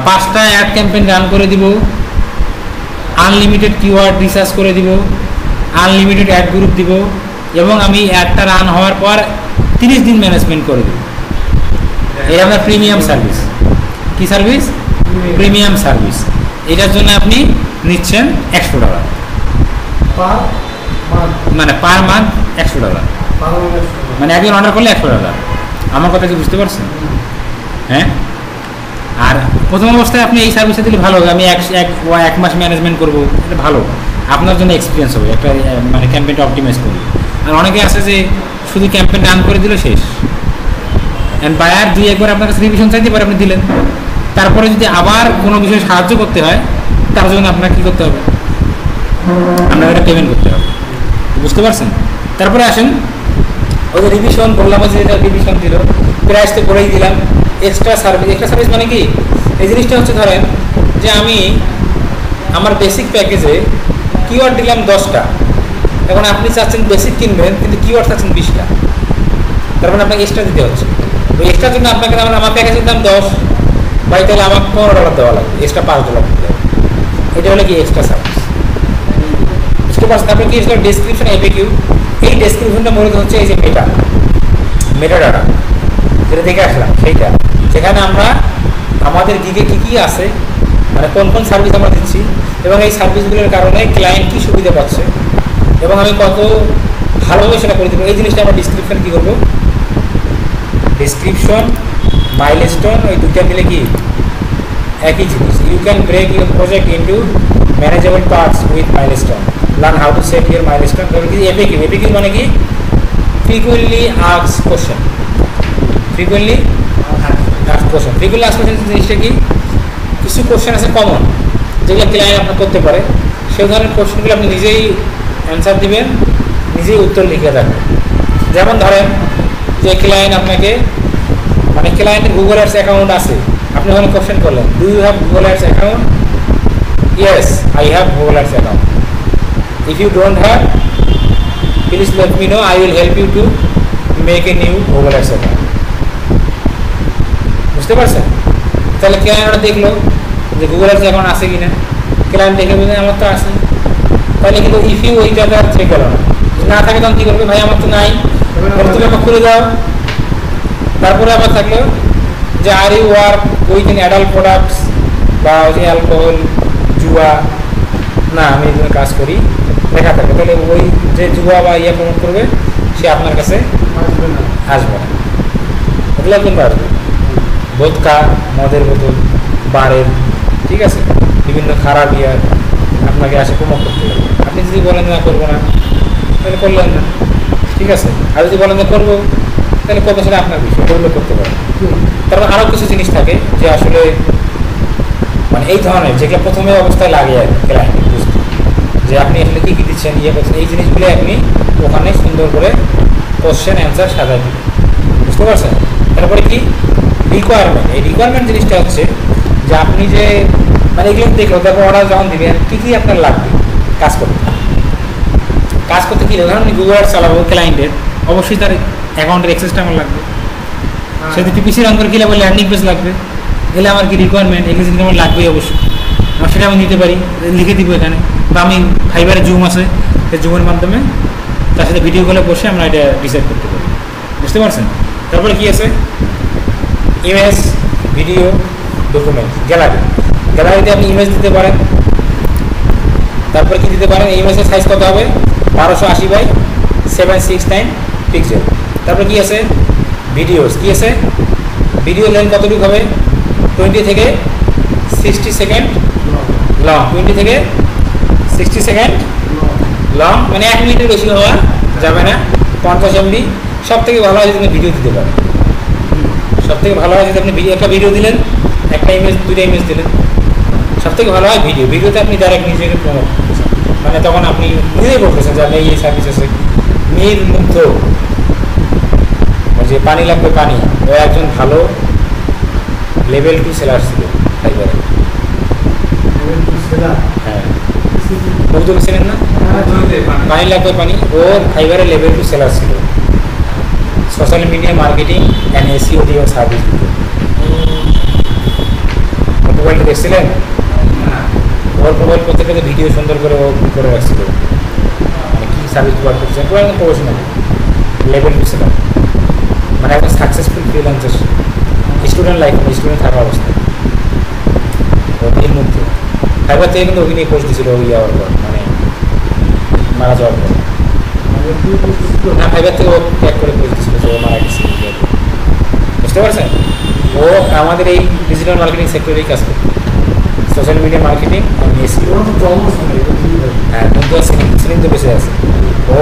[SPEAKER 1] 5টা অ্যাড ক্যাম্পেইন রান করে দিব, আনলিমিটেড কিওয়ার্ড রিসার্চ করে দিব, আনলিমিটেড অ্যাড গ্রুপ দিব, এবং আমি অ্যাডটা রান হওয়ার পর 30 দিন ম্যানেজমেন্ট করে দেব। এই আপনার প্রিমিয়াম সার্ভিস। কি সার্ভিস? Premium service. এটার জন্য আপনি নিচ্ছেন $100, মানে পার মান্থ $100, মানে একজন অর্ডার করলে $100। আমার কথা কি বুঝতে পারছেন? হ্যাঁ। আর প্রথম অবস্থায় আপনি এই সার্ভিসে দিলে ভালো হবে, আমি এক মাস ম্যানেজমেন্ট করবো, এটা ভালো, আপনার জন্য এক্সপিরিয়েন্স হবে একটা মানে ক্যাম্পেইনটা অপটিমাইজ করবে। আর অনেকে আছে যে শুধু ক্যাম্পেইন রান করে দিল শেষ, অ্যান্ড বায়ার 2-1বার আপনার কাছে রিভিশন চাইতে পারে, আপনি দিলেন, তারপরে যদি আবার কোনো বিষয়ে সাহায্য করতে হয় তার জন্য আপনার কী করতে হবে? আপনার একটা পেমেন্ট করতে হবে। বুঝতে পারছেন? তারপরে আসেন ওই যে রিভিশন বললাম, যে এটা রিভিশন দিল, প্রাইস তো করেই দিলাম। এক্সট্রা সার্ভিস মানে কি? এই জিনিসটা হচ্ছে ধরেন যে আমি আমার বেসিক প্যাকেজে কিওয়ার্ড দিলাম 10টা, এখন আপনি চাচ্ছেন বেসিক কিনবেন কিন্তু কিওয়ার্ড চাচ্ছেন 20টা, তার মানে আপনাকে এক্সট্রা দিতে হচ্ছে। ওই এক্সট্রার জন্য আপনাকে আমার প্যাকেজের দাম 10, ভাই তাহলে আমার $15 দেওয়া লাগবে, এক্সট্রা $5 দিতে হবে। এটা হলো কি এক্সট্রা সার্ভিস। বুঝতে পারছেন? তারপরে কি ডেসক্রিপশন এফএকিউ। এই ডেসক্রিপশনটা মূলত হচ্ছে এই যে মেটা ডাটা যেটা দেখে আসলাম, সেইটা যেখানে আমরা আমাদের গিগে কী কী আছে, মানে কোন কোন সার্ভিস আমরা দিচ্ছি, এবং এই সার্ভিসগুলোর কারণে ক্লায়েন্ট কী সুবিধা পাচ্ছে, এবং আমি কত ভালোভাবে সেটা করে দেবো, এই জিনিসটা আমরা ডিসক্রিপশন কী করবো, ডিসক্রিপশন মাইলস্টোন, ওই দুটো মিলে কি একই জিনিস। You can break your project into manageable parts with milestone, learn how to set your milestone. তারপরে কি এফএকিউ মানে কি frequently asked question. Frequently asked question জিনিসটা কি? কিছু কোশ্চেন আছে কমন যেগুলো ক্লায়েন্ট আপনার করতে পারে, সেই ধরনের কোশ্চেনগুলো আপনি নিজেই অ্যান্সার দিবেন, নিজেই উত্তর লিখে রাখবেন। যেমন ধরেন যে ক্লায়েন্ট আপনাকে, মানে ক্লায়েন্টের গুগল অ্যাডস অ্যাকাউন্ট আছে, আপনি ওখানে কোশ্চেন করলেন, do you have Google ads account? Yes, I have Google ads account. If you don't have, please let me know, I will help you to make a new Google ads account. বুঝতে পারছেন? তাহলে ক্লায়েন্টরা দেখলো যে Google ads account আছে কিনা, client দেখে বলছে আমার তো আছে, তাহলে কিন্তু ইফ ইউ ওইটা আর চেক গেল না থাকে, তখন কী করবে? ভাই আমার তো নাই, তুমি আমাকে খুলে দাও। তারপরে আবার থাকলো যে are you work with in adult products, বা ওই অ্যালকোহল, জুয়া, না আমি এখানে কাজ করি, লেখা থাকে, তাহলে ওই যে জুয়া বা ইয়ে প্রমোট করবে সে আপনার কাছে আসবে না, এগুলো কিন্তু আসবে। ভোদকা, মদের বোতল, বারের, ঠিক আছে, বিভিন্ন খারাপ ইয়ার আপনাকে আসে প্রমোট করতে হবে। আপনি যদি বলেন না করবো না, তাহলে করলেন না, ঠিক আছে। আর যদি বলেন যে করবো, তাহলে করবো, সেটা আপনার বিষয়, এগুলো করতে পারেন। তারপর আরও কিছু জিনিস থাকে যে আসলে মানে এই ধরনের যেগুলো প্রথমে অবস্থায় লাগে আর ক্লায়েন্ট বুঝতে, যে আপনি আসলে কী কী দিচ্ছেন, ইয়ে করছেন, এই জিনিসগুলো আপনি ওখানে সুন্দর করে কোশ্চেন অ্যান্সার সাজায় দিবেন। বুঝতে পারছেন? তারপরে কি রিকোয়ারমেন্ট। এই রিকোয়ারমেন্ট জিনিসটা হচ্ছে যে আপনি যে মানে এগুলো দেখলো, তারপর অর্ডার যখন দিবেন কী কী আপনার লাগবে কাজ করতে কী ধরুন আপনি গুগল অ্যাডস চালাবো ক্লায়েন্টের, অবশ্যই তার অ্যাকাউন্টের অ্যাক্সেসটা আমার লাগবে, সেটা পিপিসি রান করে কিলে বলে ল্যান্ডিং পেজ লাগবে, এলে আমার কি রিকোয়ারমেন্ট, এগুলো যদি আমার লাগবেই অবশ্যই, আমার সেটা আমি নিতে পারি, লিখে দিব এখানে। বা আমি ফাইবারে জুম আছে, সেই জুমের মাধ্যমে তার সাথে ভিডিও কলে বসে আমরা এটা ডিসাইড করতে পারি। বুঝতে পারছেন? তারপরে কি আছে, ইমেজ, ভিডিও, ডকুমেন্ট, গ্যালারি। গ্যালারিতে আপনি ইমেজ দিতে পারেন। তারপরে কি দিতে পারেন, ইমেজের সাইজ কত হবে, 1280x769 পিক্সেল। তারপরে কি আছে, ভিডিওস। কি আছে, ভিডিও লেন্থ কতটুকু হবে, 20 থেকে 60 সেকেন্ড লং। 20 থেকে 60 সেকেন্ড লং, মানে 1 মিনিটের বেশি হওয়া যাবে না। 50 MB। সব থেকে ভালো হয় যদি আপনি ভিডিও দিতে পারেন। সব থেকে ভালো হয় যদি আপনি একটা ভিডিও দিলেন, একটা ইমেজ, 2টা ইমেজ দিলেন। সব থেকে ভালো হয় ভিডিও। ভিডিওতে আপনি ডাইরেক্ট নিজেকে প্রমোট করতেছেন, মানে তখন আপনি নিজেই বলতেছেন যে আপনি এই সার্ভিস আছে। নীল মুগ্ধ, যে পানি লাগবে পানি, ও একজন ভালো লেভেল 2 সেলার ছিল ফাইবারে। হ্যাঁ, মুগ্ধ ছিলেন না, পানি লাগবে পানি, ওর ফাইবারে লেভেল 2 সেলার ছিল। Social media marketing and SEO দিয়ে সার্ভিস দিত। মোবাইলটা দেখছিলেন? ওর মোবাইল প্রত্যেকটা ভিডিও সুন্দর করে ও করে রাখছিল, মানে কী সার্ভিস প্রোভাইড করছে, পুরো একদম প্রফেশনাল লেভেল 2 সেলার, মানে একদম successful freelancer, student life, student থাকা অবস্থায়। এর মধ্যে ফাইবার থেকে কিন্তু অভিনয় কোর্স দিয়েছিল ওই যাওয়ার পর, মানে মারা যাওয়ার পর। না, ফাইবার থেকে ও ট্যাগ করে কোর্স দিয়েছিল, যে ও মারা গেছে। বুঝতে পারছেন? ও আমাদের এই ডিজিটাল মার্কেটিং সেক্টরেই কাজ করে, সোশ্যাল মিডিয়া মার্কেটিং আর এসইও। হ্যাঁ, কিন্তু সিলিং তো বেঁচে আছে। ও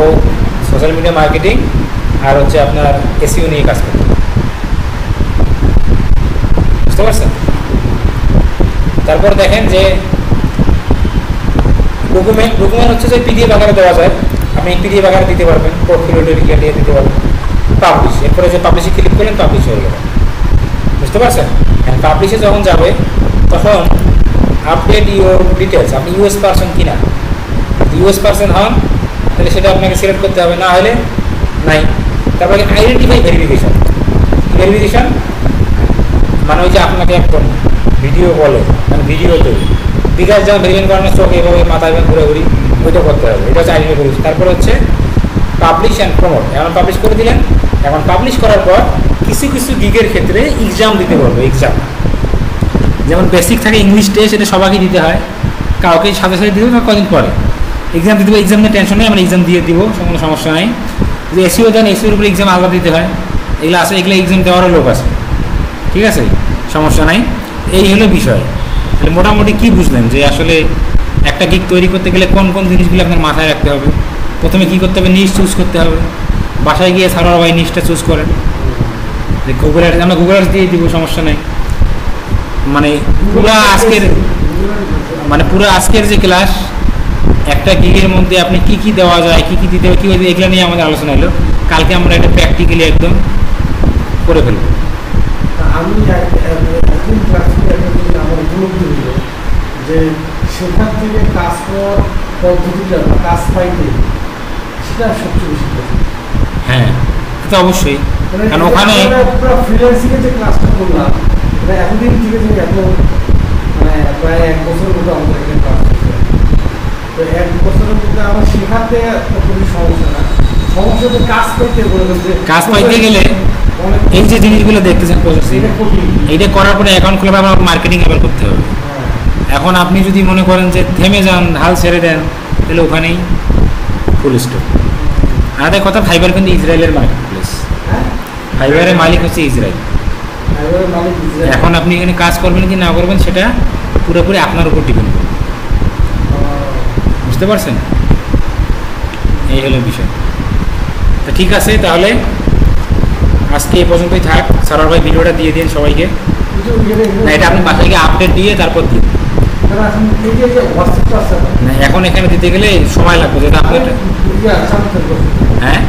[SPEAKER 1] সোশ্যাল মিডিয়া মার্কেটিং আর হচ্ছে আপনার এসইও নিয়ে কাজ করে। বুঝতে পারছেন? তারপর দেখেন যে ডকুমেন্ট হচ্ছে যে পিডিএফ আকারে দেওয়া যায়, আপনি পিডিএফ আকারে দিতে পারবেন, পোর্টফোলিও দিয়ে দিতে পারবেন। পাবলিশ, এরপরে যে পাবলিশে ক্লিক করলেন, পাবলিশ হয়ে গেল। বুঝতে পারছেন? হ্যাঁ, পাবলিশে যখন যাবে তখন আপডেট ইউর ডিটেলস, আপনি ইউএস পারসন কিনা। ইউএস পারসন হন তাহলে সেটা আপনাকে সিলেক্ট করতে হবে, না হলে নাই। তারপরে আইডেন্টিফাই ভেরিফিকেশন। মানে ওই যে আপনাকে একদম ভিডিও বলে, মানে ভিডিও তৈরি বিকাশ যেমন ভেরিফিকেশন করানোর চোখ এভাবে মাথা এবং ঘুরে ওইটা করতে হবে, এটা হচ্ছে আইডেন্টিফাই ভেরিফিকেশন। তারপর হচ্ছে পাবলিশ অ্যান্ড প্রমোট। এখন পাবলিশ করে দিলেন, এখন পাবলিশ করার পর কিছু গিগের ক্ষেত্রে এক্সাম দিতে বলবো। এক্সাম যেমন বেসিক থাকে ইংলিশ টেস্ট, এটা সবাইকে দিতে হয়, কাউকে সাথে দিতে হবে, কদিন পরে এক্সাম দিতে হবে। এক্সাম নিয়ে টেনশন নেই, আমরা এক্সাম দিয়ে দিব, কোনো সমস্যা নাই। যদি এসইও দেন, এসইওর উপরে এক্সাম আলাদা দিতে হয়, এগুলো আছে, এগুলো এক্সাম দেওয়ারও লোক আছে, ঠিক আছে, সমস্যা নাই। এই হলো বিষয়। তাহলে মোটামুটি কী বুঝলেন যে আসলে একটা গিগ তৈরি করতে গেলে কোন কোন জিনিসগুলো আপনার মাথায় রাখতে হবে। প্রথমে কী করতে হবে, নিশ চুজ করতে হবে। বাসায় গিয়ে সারার ভাই নিশটা চুজ করেন, যে গুগল অ্যাডস, আমরা গুগল অ্যাডস দিয়ে দিব, সমস্যা নেই। মানে পুরো আজকের যে ক্লাস, একটা গিগের মধ্যে আপনি কী কী দেওয়া যায়, কী কী দিতে হবে, কী এগুলো নিয়ে আমাদের আলোচনা হলো। কালকে আমরা এটা প্র্যাকটিক্যালি একদম করে ফেলবো।
[SPEAKER 2] আমি একদিন আমার উপলব্ধি হলো যে সেখান থেকে কাজ করার পদ্ধতিটা, কাজ পাইতে, সেটা সবচেয়ে বেশি।
[SPEAKER 1] হ্যাঁ, তো অবশ্যই, কারণ ওখানে
[SPEAKER 2] ফ্রিল্যান্সিংয়ে যে ক্লাসটা করলাম, এটা এতদিন থেকে যে এত, মানে প্রায় 1 বছরের মধ্যে আমাদের এখানে ক্লাস করতে, তো 1 বছরের মধ্যে আমার শেখাতে কোনো সমস্যা না। সমস্যা তো কাজ পাইতে
[SPEAKER 1] গেলে এই যে জিনিসগুলো দেখতেছেন প্রসেসিং, এইটা করার পরে অ্যাকাউন্ট খোলার পর মার্কেটিং আবার করতে হবে। এখন আপনি যদি মনে করেন যে থেমে যান, হাল ছেড়ে দেন, তাহলে ওখানেই ফুল স্টপ। আর একটা কথা, ফাইবার কিন্তু ইসরায়েলের মার্কেট প্লেস, ফাইবারের মালিক হচ্ছে ইসরায়েল। এখন আপনি এখানে কাজ করবেন কি না করবেন সেটা পুরোপুরি আপনার উপর ডিপেন্ড করবে। বুঝতে পারছেন? এই হলো বিষয়। তো ঠিক আছে, তাহলে আজকে এই পর্যন্তই থাক। সারার ভাই ভিডিওটা দিয়ে দিন সবাইকে। না, এটা আপনি বাসায় গিয়ে আপডেট দিয়ে তারপর দিন। না, এখন এখানে দিতে গেলে সময় লাগবে, যেটা আপডেট। হ্যাঁ,